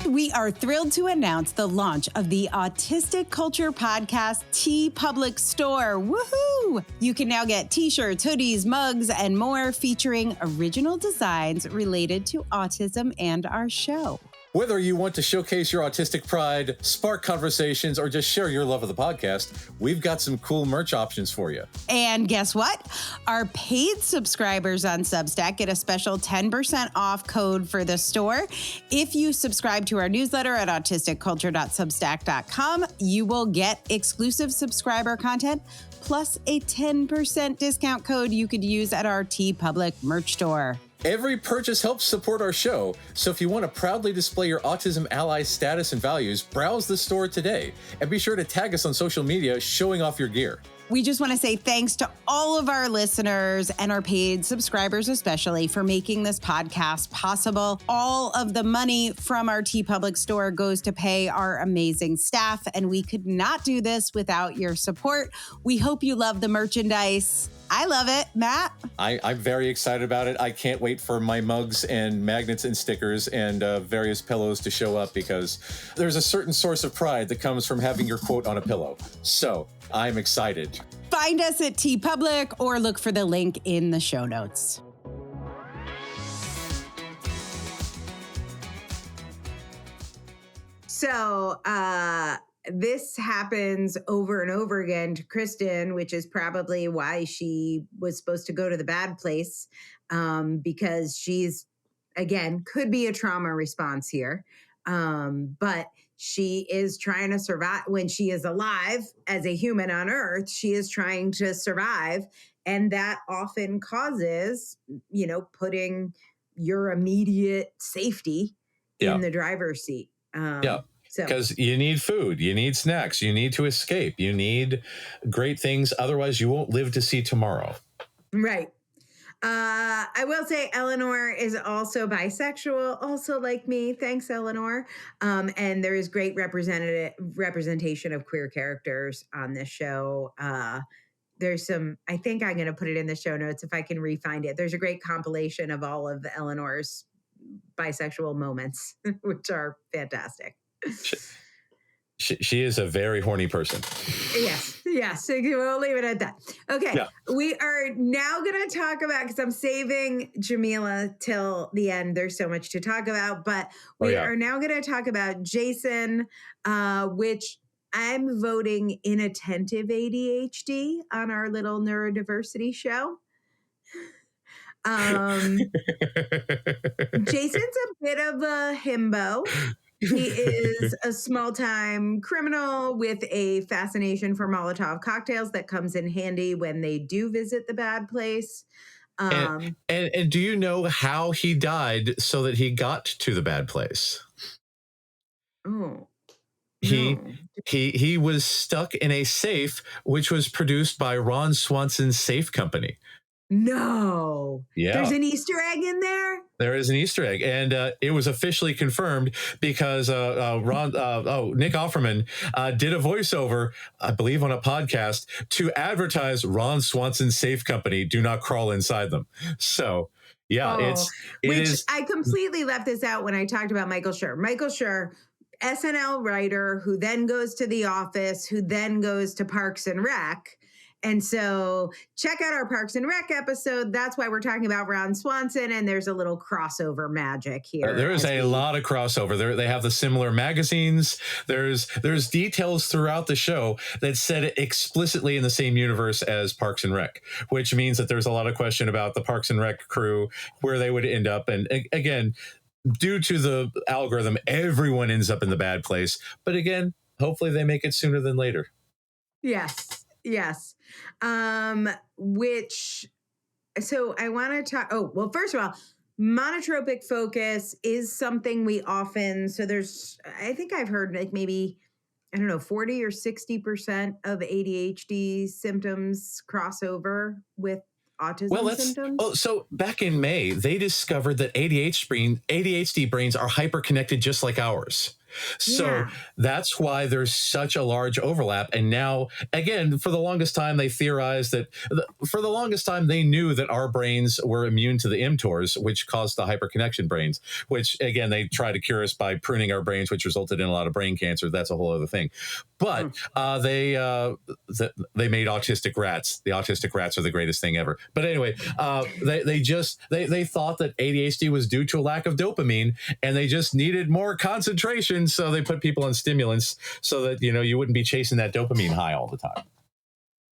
We are thrilled to announce the launch of the Autistic Culture Podcast T Public Store. Woohoo! You can now get t-shirts, hoodies, mugs, and more featuring original designs related to autism and our show. Whether you want to showcase your autistic pride, spark conversations, or just share your love of the podcast, we've got some cool merch options for you. And guess what? Our paid subscribers on Substack get a special 10% off code for the store. If you subscribe to our newsletter at autisticculture.substack.com, you will get exclusive subscriber content plus a 10% discount code you could use at our T Public merch store. Every purchase helps support our show, so if you want to proudly display your autism ally status and values, browse the store today, and be sure to tag us on social media showing off your gear. We just want to say thanks to all of our listeners and our paid subscribers, especially, for making this podcast possible. All of the money from our T Public store goes to pay our amazing staff, and we could not do this without your support. We hope you love the merchandise. I love it. Matt? I'm very excited about it. I can't wait for my mugs and magnets and stickers and various pillows to show up, because there's a certain source of pride that comes from having your quote on a pillow. So I'm excited. Find us at T Public or look for the link in the show notes. So this happens over and over again to Kristen, which is probably why she was supposed to go to the bad place, because she's, again, could be a trauma response here. But she is trying to survive when she is alive as a human on Earth. She is trying to survive. And that often causes, putting your immediate safety in the driver's seat. Yeah. So, because you need food, you need snacks, you need to escape, you need great things. Otherwise, you won't live to see tomorrow. right. I will say Eleanor is also bisexual, also like me. Thanks, Eleanor. And there is great representation of queer characters on this show. There's some, I think I'm going to put it in the show notes if I can re-find it. There's a great compilation of all of Eleanor's bisexual moments, which are fantastic. She is a very horny person. Yes. We'll leave it at that. Okay. Yeah. We are now going to talk about, because I'm saving Jamila till the end. There's so much to talk about, but we are now going to talk about Jason, which I'm voting inattentive ADHD on our little neurodiversity show. Jason's a bit of a himbo. He is a small-time criminal with a fascination for Molotov cocktails that comes in handy when they do visit the bad place. And do you know how he died so that he got to the bad place? Oh. He was stuck in a safe, which was produced by Ron Swanson's safe company. No. Yeah. There's an Easter egg in there? There is an Easter egg, and it was officially confirmed because Nick Offerman did a voiceover, I believe, on a podcast to advertise Ron Swanson's safe company. Do not crawl inside them. So, yeah, I completely left this out when I talked about Michael Schur. Michael Schur, SNL writer, who then goes to The Office, who then goes to Parks and Rec. And so check out our Parks and Rec episode. That's why we're talking about Ron Swanson, and there's a little crossover magic here. There is a lot of crossover. They have the similar magazines. There's details throughout the show that set it explicitly in the same universe as Parks and Rec, which means that there's a lot of question about the Parks and Rec crew, where they would end up. And again, due to the algorithm, everyone ends up in the bad place. But again, hopefully they make it sooner than later. Yes. So I want to talk. Oh, well, first of all, monotropic focus is something we often, I think I've heard like maybe, 40 or 60% of ADHD symptoms cross over with autism symptoms. So back in May, they discovered that ADHD brains are hyperconnected just like ours. So that's why there's such a large overlap. And now, again, for the longest time, they theorized that they knew that our brains were immune to the mTORs, which caused the hyperconnection brains, which, again, they tried to cure us by pruning our brains, which resulted in a lot of brain cancer. That's a whole other thing. But they made autistic rats. The autistic rats are the greatest thing ever. But anyway, they thought that ADHD was due to a lack of dopamine, and they just needed more concentration. So they put people on stimulants so that, you wouldn't be chasing that dopamine high all the time.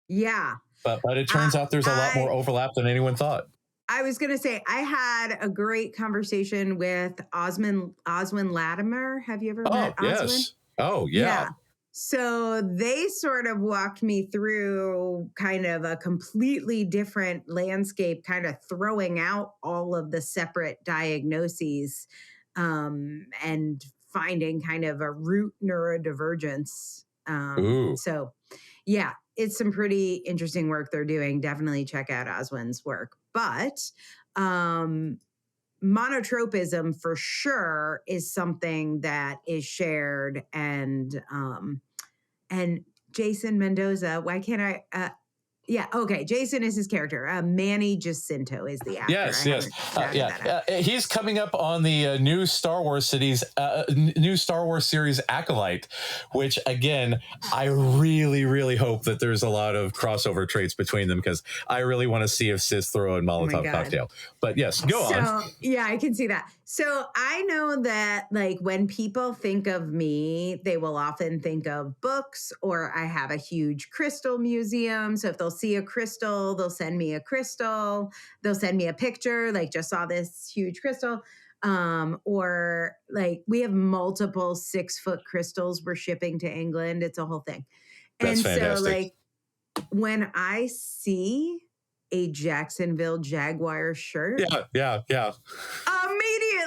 Yeah. But it turns out there's a lot more overlap than anyone thought. I was going to say, I had a great conversation with Oswin Latimer. Have you ever met Oswin? Yes. Oh, yeah. So they sort of walked me through kind of a completely different landscape, kind of throwing out all of the separate diagnoses and finding kind of a root neurodivergence. So, yeah, it's some pretty interesting work they're doing. Definitely check out Oswin's work. But monotropism for sure is something that is shared. And Jason Mendoza, why can't I? Jason is his character. Manny Jacinto is the actor. Yes. He's coming up on the new Star Wars series, Acolyte, which, again, I really, really hope that there's a lot of crossover traits between them, because I really want to see if Sis throw in Molotov cocktail. But yes, go on. Yeah, I can see that. So I know that, like, when people think of me, they will often think of books, or I have a huge crystal museum. So if they'll see a crystal, they'll send me a crystal. They'll send me a picture, like, just saw this huge crystal. Or like, we have multiple 6-foot crystals we're shipping to England. It's a whole thing. That's fantastic. So, like, when I see a Jacksonville Jaguar shirt, yeah, immediately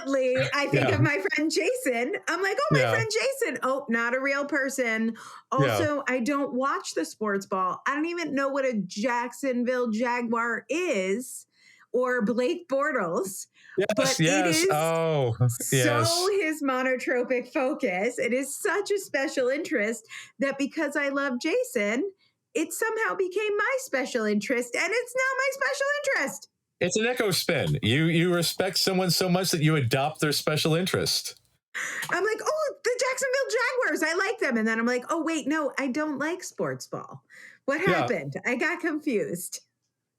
immediately I think Yeah. of my friend Jason. I'm like, oh, my Yeah. friend Jason. Oh, not a real person. Yeah. Also, I don't watch the sports ball. I don't even know what a Jacksonville Jaguar is or Blake Bortles, Yes. but it Yes. is Oh, so yes. his monotropic focus. It is such a special interest that because I love Jason, it somehow became my special interest, and it's now my special interest. It's an echo spin. You respect someone so much that you adopt their special interest. I'm like, oh, the Jacksonville Jaguars, I like them. And then I'm like, oh, wait, no, I don't like sports ball. What Yeah. happened? I got confused.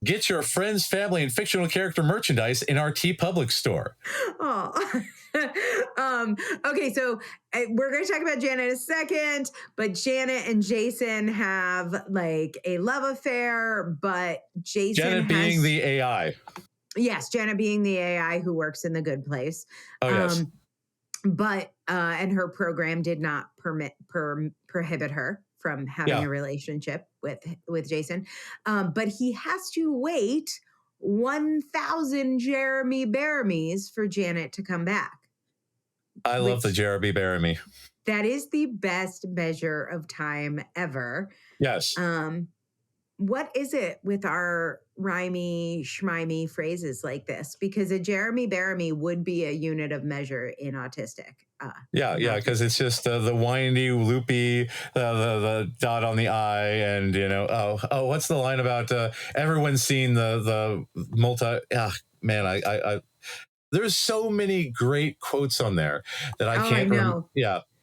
Get your friends, family, and fictional character merchandise in our T Public store. Oh, okay. So we're going to talk about Janet in a second, but Janet and Jason have like a love affair, but Jason Janet being the AI. Yes, Janet being the AI who works in the good place. Oh, yes. But and her program did not prohibit her from having a relationship with Jason. But he has to wait 1,000 Jeremy Baramies for Janet to come back. I love the Jeremy Baramy. That is the best measure of time ever. Yes. What is it with our rhymey, schmimey phrases like this? Because a Jeremy Baramy would be a unit of measure in autistic. Yeah, because it's just the windy, loopy, the dot on the I, and what's the line about everyone's seen the multi? Man, I there's so many great quotes on there that I can't. I know.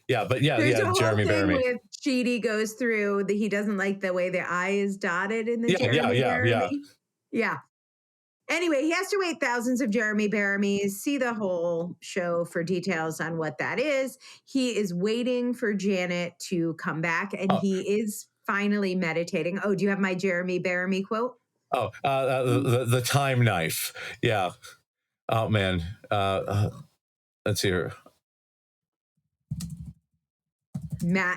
But There's a whole Jeremy thing Baramy. with Chidi goes through that he doesn't like the way the I is dotted in the Jeremy Baramy. Yeah. Anyway, he has to wait thousands of Jeremy Baramies. See the whole show for details on what that is. He is waiting for Janet to come back, and he is finally meditating. Oh, do you have my Jeremy Baramy quote? Oh, the time knife. Yeah. Oh man. Let's hear.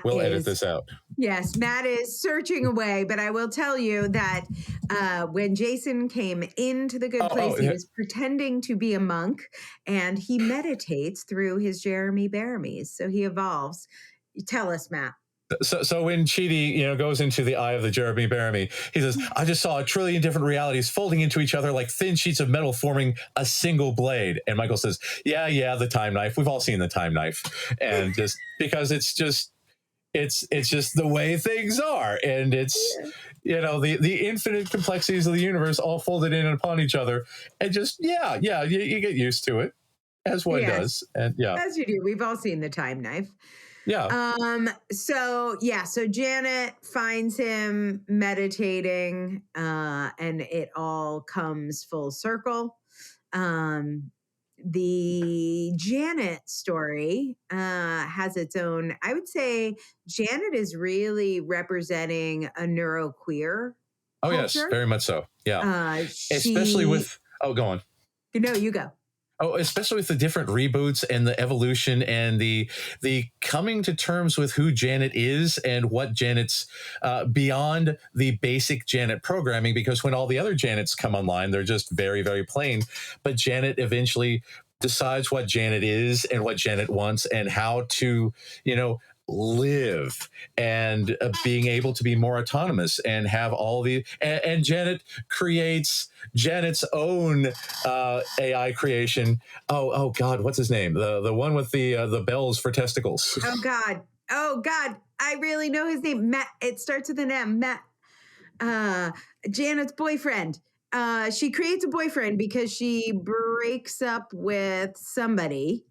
We'll edit this out. Yes, Matt is searching away, but I will tell you that when Jason came into the good place, he was pretending to be a monk, and he meditates through his Jeremy Baramies. So he evolves. Tell us, Matt. So when Chidi, goes into the eye of the Jeremy Baramy, he says, I just saw a trillion different realities folding into each other like thin sheets of metal forming a single blade. And Michael says, yeah, the time knife. We've all seen the time knife. And just because it's just the way things are. And it's, the infinite complexities of the universe all folded in upon each other. And just, you get used to it, as one does. And as you do. We've all seen the time knife. Yeah. So Janet finds him meditating, and it all comes full circle. The Janet story has its own. I would say Janet is really representing a neuroqueer culture. Yes, very much so. Yeah. Especially with, go on. No, you go. Oh, especially with the different reboots and the evolution and the coming to terms with who Janet is and what Janet's beyond the basic Janet programming, because when all the other Janets come online, they're just very, very plain. But Janet eventually decides what Janet is and what Janet wants and how to, live and being able to be more autonomous and have all the and Janet creates Janet's own AI creation. Oh God, what's his name? The one with the bells for testicles. Oh God, I really know his name. Matt. It starts with an M. Matt. Janet's boyfriend. She creates a boyfriend because she breaks up with somebody.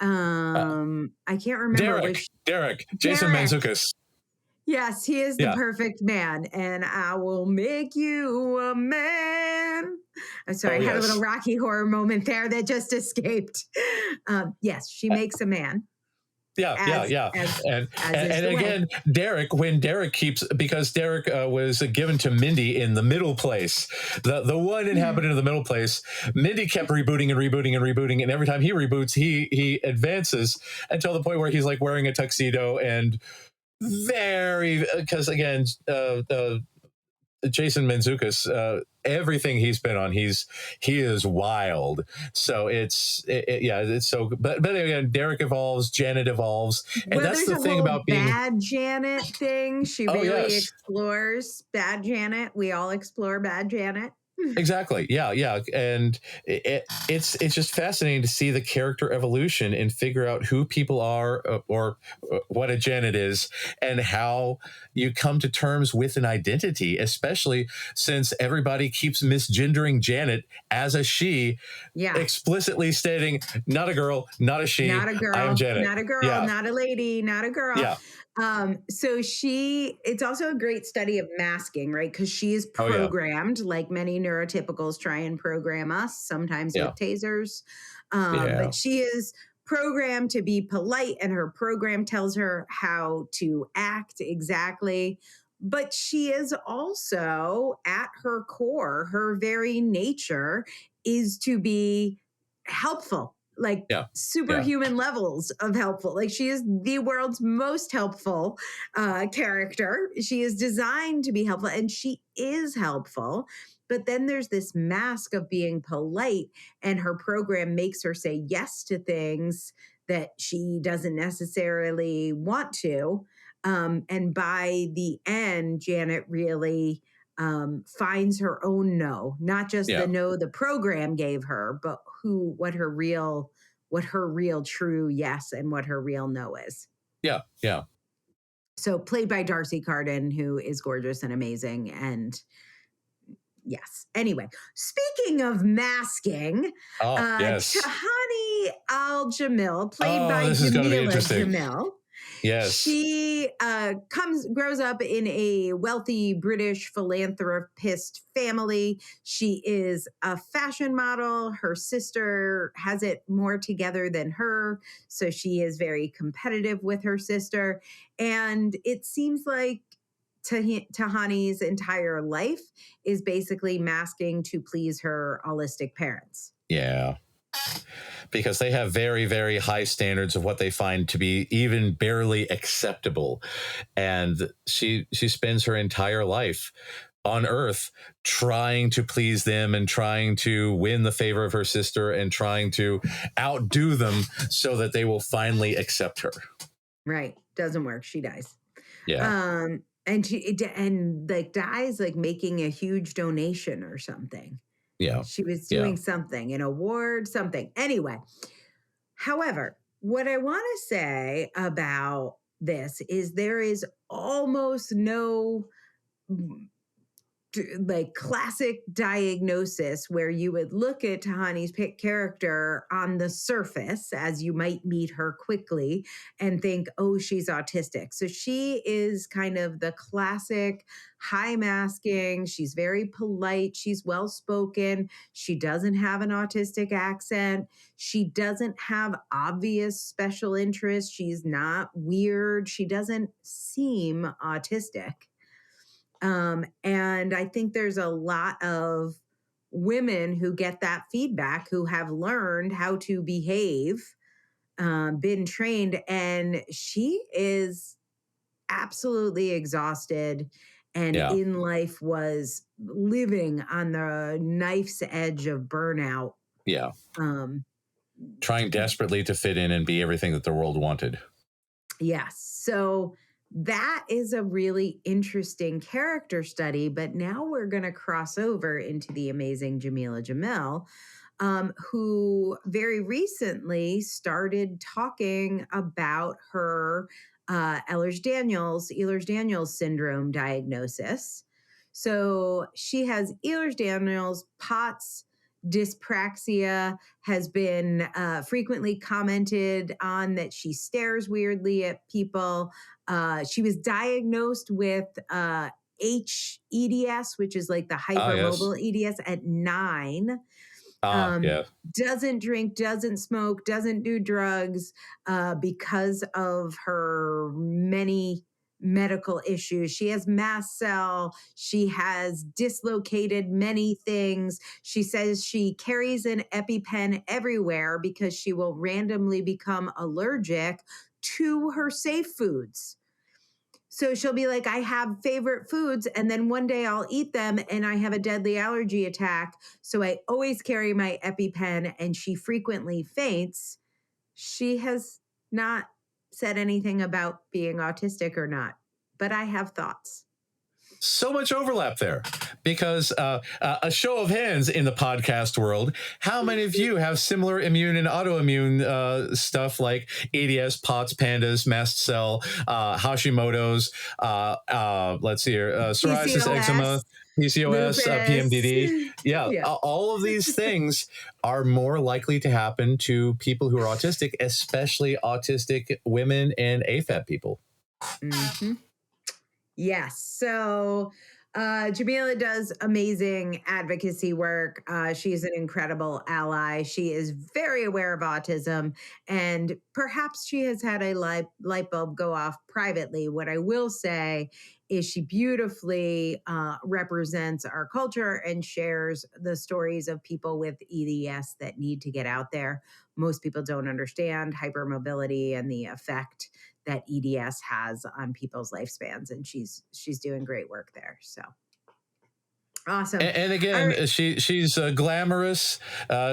I can't remember. Derek. Jason Mantzoukas. Yes, he is the perfect man, and I will make you a man. I'm sorry, I had a little Rocky Horror moment there that just escaped. Yes, she makes a man. And again, Derek, when Derek because Derek was given to Mindy in the middle place, the one inhabitant of the middle place, Mindy kept rebooting, and every time he reboots, he advances until the point where he's like wearing a tuxedo and because again, Jason Mantzoukas, everything he's been on, he is wild. So it's so. But again, Derek evolves, Janet evolves, and Well, that's there's the a thing whole about being bad Janet thing. She Oh, really yes. explores bad Janet. We all explore bad Janet. Exactly. Yeah. And it's just fascinating to see the character evolution and figure out who people are or what a Janet is and how you come to terms with an identity, especially since everybody keeps misgendering Janet as a she, Yeah. explicitly stating, not a girl, not a she. Not a girl, I am Janet. not a girl, Yeah. not a lady, not a girl. Yeah. So it's also a great study of masking, right? Because she is Oh, yeah. programmed, like many neurotypicals try and program us, sometimes Yeah. with tasers. Yeah. But she is programmed to be polite, and her program tells her how to act exactly. But she is also, at her core, her very nature is to be helpful, like superhuman levels of helpful. Like she is the world's most helpful character. She is designed to be helpful, and she is helpful. But then there's this mask of being polite, and her program makes her say yes to things that she doesn't necessarily want to. And by the end, Janet really finds her own no, not just the no the program gave her, but what her real true yes and what her real no is. Yeah. So played by Darcy Carden, who is gorgeous and amazing. And yes. Anyway, speaking of masking, Yes. Tahani Al-Jamil, played by this is going to be Jamila interesting. Jamil. Yes. She grows up in a wealthy British philanthropist family. She is a fashion model. Her sister has it more together than her, so she is very competitive with her sister. And it seems like Tahani's entire life is basically masking to please her autistic parents. Yeah. Because they have very, very high standards of what they find to be even barely acceptable. And she spends her entire life on Earth trying to please them and trying to win the favor of her sister and trying to outdo them so that they will finally accept her. Right. Doesn't work. She dies. Yeah. And she dies like making a huge donation or something. Yeah. She was doing something, an award, something. Anyway, however, what I want to say about this is there is almost no like classic diagnosis where you would look at Tahani's character on the surface as you might meet her quickly and think, oh, she's autistic. So she is kind of the classic high masking. She's very polite. She's well spoken. She doesn't have an autistic accent. She doesn't have obvious special interests. She's not weird. She doesn't seem autistic. And I think there's a lot of women who get that feedback, who have learned how to behave, been trained, and she is absolutely exhausted and in life was living on the knife's edge of burnout. Yeah. Trying desperately to fit in and be everything that the world wanted. Yes. So that is a really interesting character study, but now we're going to cross over into the amazing Jamila Jamil, who very recently started talking about her Ehlers-Danlos syndrome diagnosis. So she has Ehlers-Danlos, POTS, dyspraxia, has been frequently commented on that she stares weirdly at people. She was diagnosed with HEDS, which is like the hypermobile EDS, at 9. Doesn't drink, doesn't smoke, doesn't do drugs because of her many medical issues. She has mast cell. She has dislocated many things. She says she carries an EpiPen everywhere because she will randomly become allergic to her safe foods. So she'll be like, I have favorite foods, and then one day I'll eat them and I have a deadly allergy attack. So I always carry my EpiPen, and she frequently faints. She has not said anything about being autistic or not, but I have thoughts. So much overlap there, because a show of hands in the podcast world, how many of you have similar immune and autoimmune stuff like ADS, POTS, PANDAS, mast cell, Hashimoto's, let's see here, psoriasis, PCOS, eczema, PCOS, lupus. PMDD. Yeah, Yeah. all of these things are more likely to happen to people who are autistic, especially autistic women and AFAB people. Mm-hmm. Yes. So Jamila does amazing advocacy work. She's an incredible ally. She is very aware of autism, and perhaps she has had a light bulb go off privately. What I will say is she beautifully represents our culture and shares the stories of people with EDS that need to get out there. Most people don't understand hypermobility and the effect that EDS has on people's lifespans, and she's doing great work there. So awesome. And again, right. she's glamorous.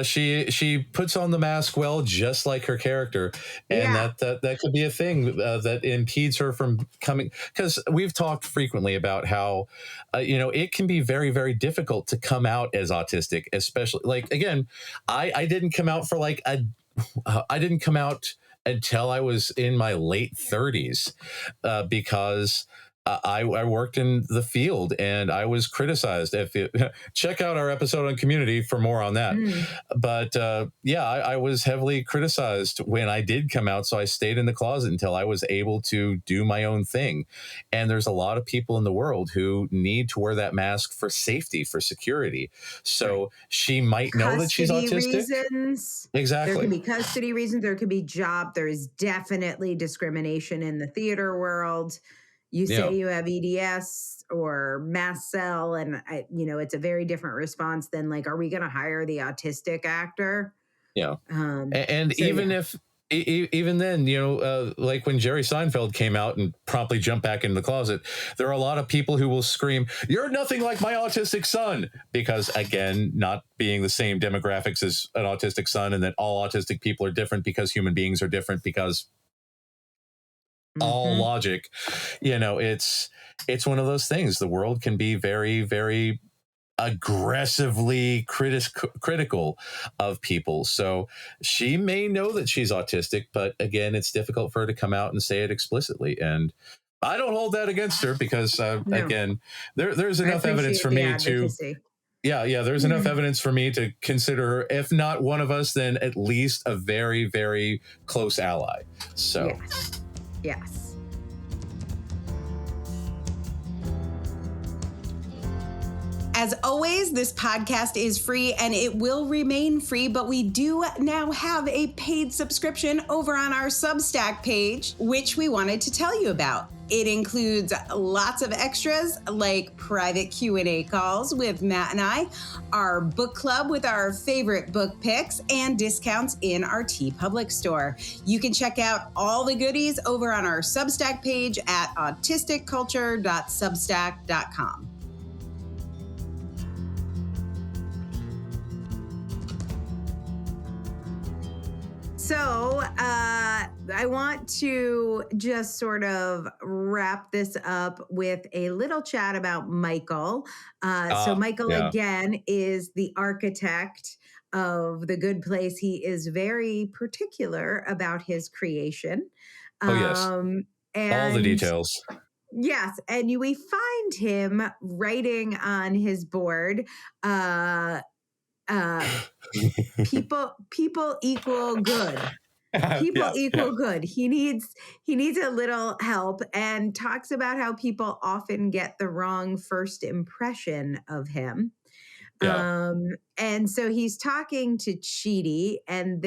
She puts on the mask well, just like her character, and that could be a thing that impedes her from coming. Because we've talked frequently about how it can be very, very difficult to come out as autistic, especially like again, I didn't come out for like I didn't come out until I was in my late 30s because I worked in the field and I was criticized. Check out our episode on community for more on that. But I was heavily criticized when I did come out. So I stayed in the closet until I was able to do my own thing. And there's a lot of people in the world who need to wear that mask for safety, for security. So she might know that she's autistic. Reasons. Exactly. There can be custody reasons. There could be job. There is definitely discrimination in the theater world. You say you have EDS or mast cell, and it's a very different response than like, are we going to hire the autistic actor? Yeah. Even then, like when Jerry Seinfeld came out and promptly jumped back into the closet, there are a lot of people who will scream, "You're nothing like my autistic son," because again, not being the same demographics as an autistic son, and that all autistic people are different because human beings are different, because all logic, it's one of those things. The world can be very, very aggressively critical of people. So she may know that she's autistic, but again, it's difficult for her to come out and say it explicitly. And I don't hold that against her because again, there's enough evidence for me advocacy. There's enough evidence for me to consider her, if not one of us, then at least a very, very close ally. So yes. As always, this podcast is free and it will remain free, but we do now have a paid subscription over on our Substack page, which we wanted to tell you about. It includes lots of extras like private Q&A calls with Matt and I, our book club with our favorite book picks, and discounts in our TeePublic store. You can check out all the goodies over on our Substack page at autisticculture.substack.com. So I want to just sort of wrap this up with a little chat about Michael. So Michael, again, is the architect of The Good Place. He is very particular about his creation. And all the details. Yes. And we find him writing on his board, people equal good. People equal good. He needs a little help, and talks about how people often get the wrong first impression of him. And so he's talking to Chidi, and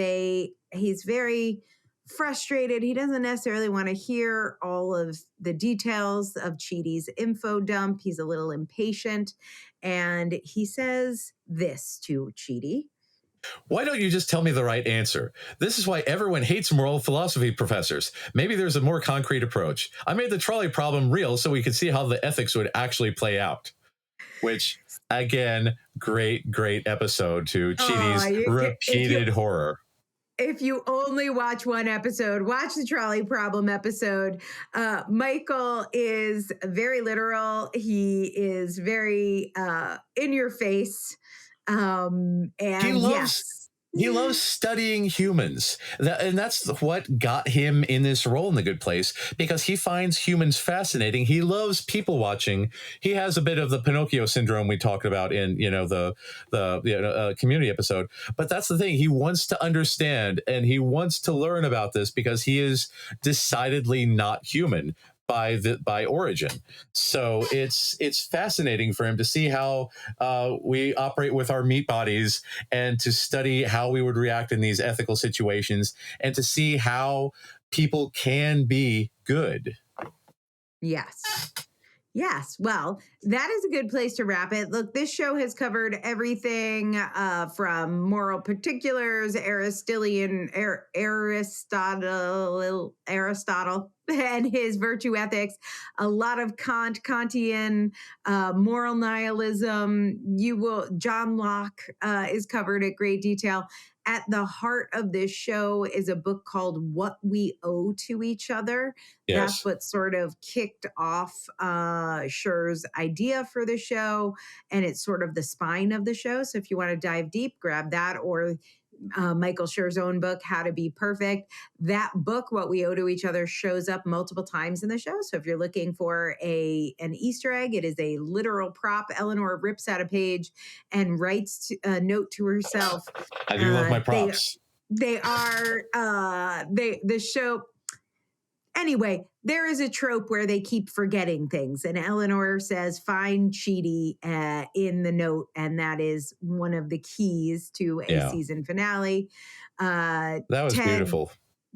he's very frustrated. He doesn't necessarily want to hear all of the details of Chidi's info dump. He's a little impatient, and he says this to Chidi. Why don't you just tell me the right answer? This is why everyone hates moral philosophy professors. Maybe there's a more concrete approach. I made the trolley problem real so we could see how the ethics would actually play out. Which, again, great episode to Chidi's repeated horror. If you only watch one episode, watch the trolley problem episode. Michael is very literal. He is very in your face. And he loves studying humans. And that's what got him in this role in The Good Place, because he finds humans fascinating. He loves people watching. He has a bit of the Pinocchio syndrome we talked about in, the Community episode. But that's the thing. He wants to understand and he wants to learn about this because he is decidedly not human by origin. So it's fascinating for him to see how we operate with our meat bodies and to study how we would react in these ethical situations and to see how people can be good. Yes. Well, that is a good place to wrap it. Look, this show has covered everything from moral particulars, Aristotle and his virtue ethics, a lot of Kantian moral nihilism. John Locke is covered at great detail. At the heart of this show is a book called What We Owe to Each Other. Yes. That's what sort of kicked off Scher's idea for the show, and it's sort of the spine of the show. So if you want to dive deep, grab that, or Michael Scher's own book, How to Be Perfect. That book, What We Owe to Each Other, shows up multiple times in the show. So if you're looking for an Easter egg, it is a literal prop. Eleanor rips out a page and writes a note to herself. I do love my props. The show. Anyway, there is a trope where they keep forgetting things. And Eleanor says, find Chidi in the note. And that is one of the keys to a season finale. That was beautiful.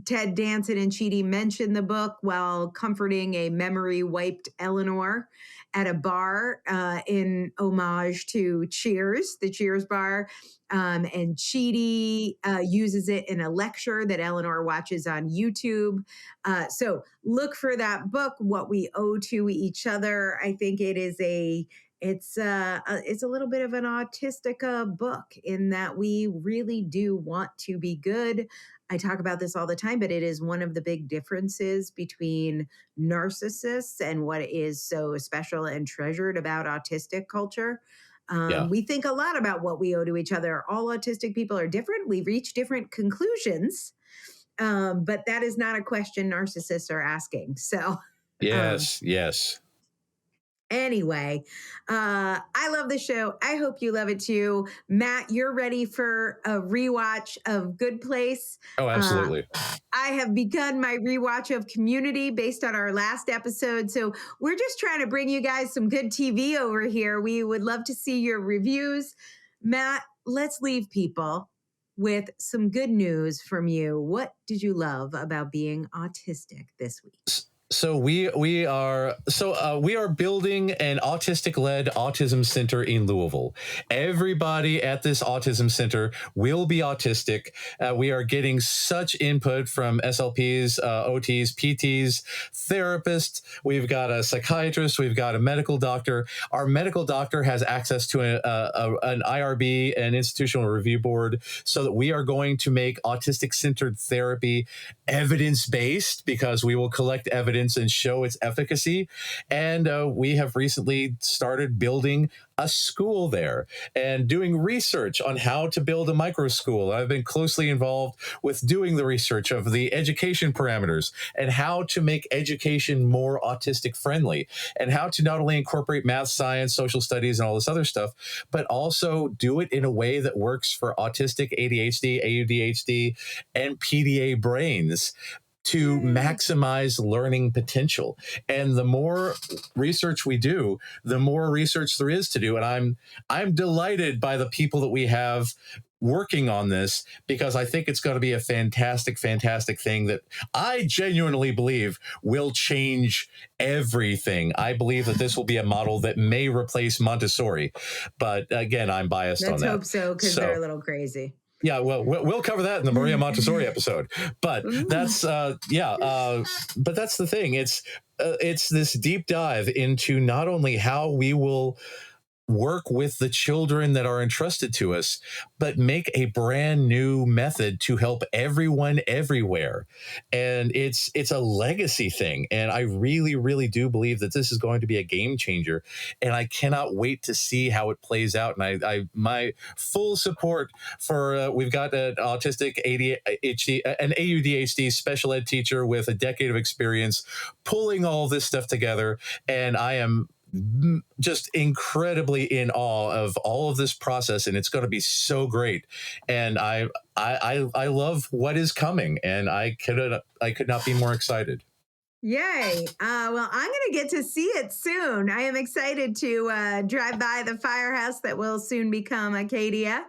Ted Danson and Chidi mention the book while comforting a memory-wiped Eleanor at a bar in homage to Cheers, the Cheers bar. And Chidi uses it in a lecture that Eleanor watches on YouTube. So look for that book, What We Owe to Each Other. I think it's a little bit of an autistic book in that we really do want to be good. I talk about this all the time, but it is one of the big differences between narcissists and what is so special and treasured about autistic culture. We think a lot about what we owe to each other. All autistic people are different. We reach different conclusions, but that is not a question narcissists are asking. So, yes. Anyway, I love the show. I hope you love it too. Matt, you're ready for a rewatch of Good Place. Oh, absolutely. I have begun my rewatch of Community based on our last episode. So we're just trying to bring you guys some good TV over here. We would love to see your reviews. Matt, let's leave people with some good news from you. What did you love about being autistic this week? So we are building an autistic-led autism center in Louisville. Everybody at this autism center will be autistic. We are getting such input from SLPs, OTs, PTs, therapists. We've got a psychiatrist. We've got a medical doctor. Our medical doctor has access to an IRB, an institutional review board, so that we are going to make autistic-centered therapy evidence-based, because we will collect evidence and show its efficacy. And we have recently started building a school there and doing research on how to build a micro school. I've been closely involved with doing the research of the education parameters and how to make education more autistic friendly, and how to not only incorporate math, science, social studies, and all this other stuff, but also do it in a way that works for autistic, ADHD, ADHD, and PDA brains, to maximize learning potential. And the more research we do, the more research there is to do. And I'm delighted by the people that we have working on this, because I think it's going to be a fantastic thing that I genuinely believe will change everything. I believe that this will be a model that may replace Montessori. But again, I'm biased on that. Let's hope so, because they're a little crazy. Yeah, well, we'll cover that in the Maria Montessori episode. But that's but that's the thing. It's this deep dive into not only how we will work with the children that are entrusted to us, but make a brand new method to help everyone everywhere. And it's a legacy thing. And I really, really do believe that this is going to be a game changer. And I cannot wait to see how it plays out. And I my full support for we've got an autistic ADHD, an AUDHD special ed teacher with a decade of experience pulling all this stuff together. And I am just incredibly in awe of all of this process, and it's going to be so great. And I love what is coming, and I could not be more excited. Yay. Well, I'm going to get to see it soon. I am excited to drive by the firehouse that will soon become Acadia.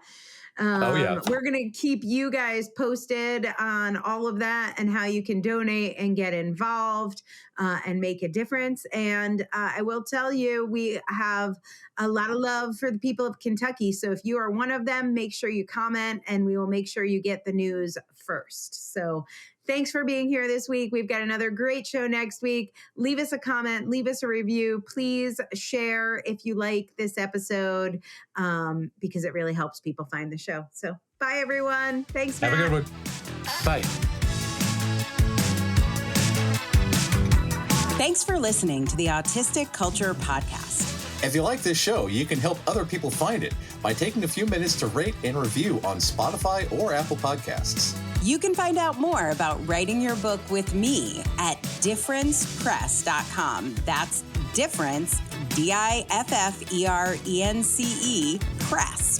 We're going to keep you guys posted on all of that and how you can donate and get involved and make a difference. And I will tell you, we have a lot of love for the people of Kentucky. So if you are one of them, make sure you comment and we will make sure you get the news first. So thanks for being here this week. We've got another great show next week. Leave us a comment, leave us a review. Please share if you like this episode because it really helps people find the show. So bye, everyone. Thanks, Matt. Have a good one. Bye. Thanks for listening to the Autistic Culture Podcast. If you like this show, you can help other people find it by taking a few minutes to rate and review on Spotify or Apple Podcasts. You can find out more about writing your book with me at differencepress.com. That's difference, DIFFERENCE, press,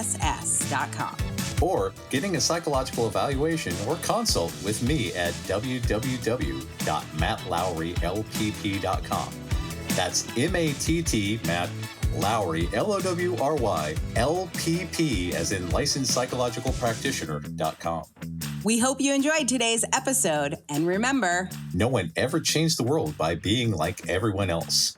PRESS.com. Or getting a psychological evaluation or consult with me at www.mattlowrylpp.com. That's MATT, Matt Lowry, LOWRY, LPP, as in licensed psychological practitioner.com. We hope you enjoyed today's episode. And remember, no one ever changed the world by being like everyone else.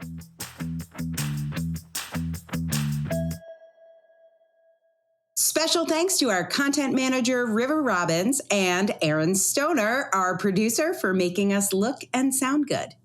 special thanks to our content manager, River Robbins, and Aaron Stoner, our producer, for making us look and sound good.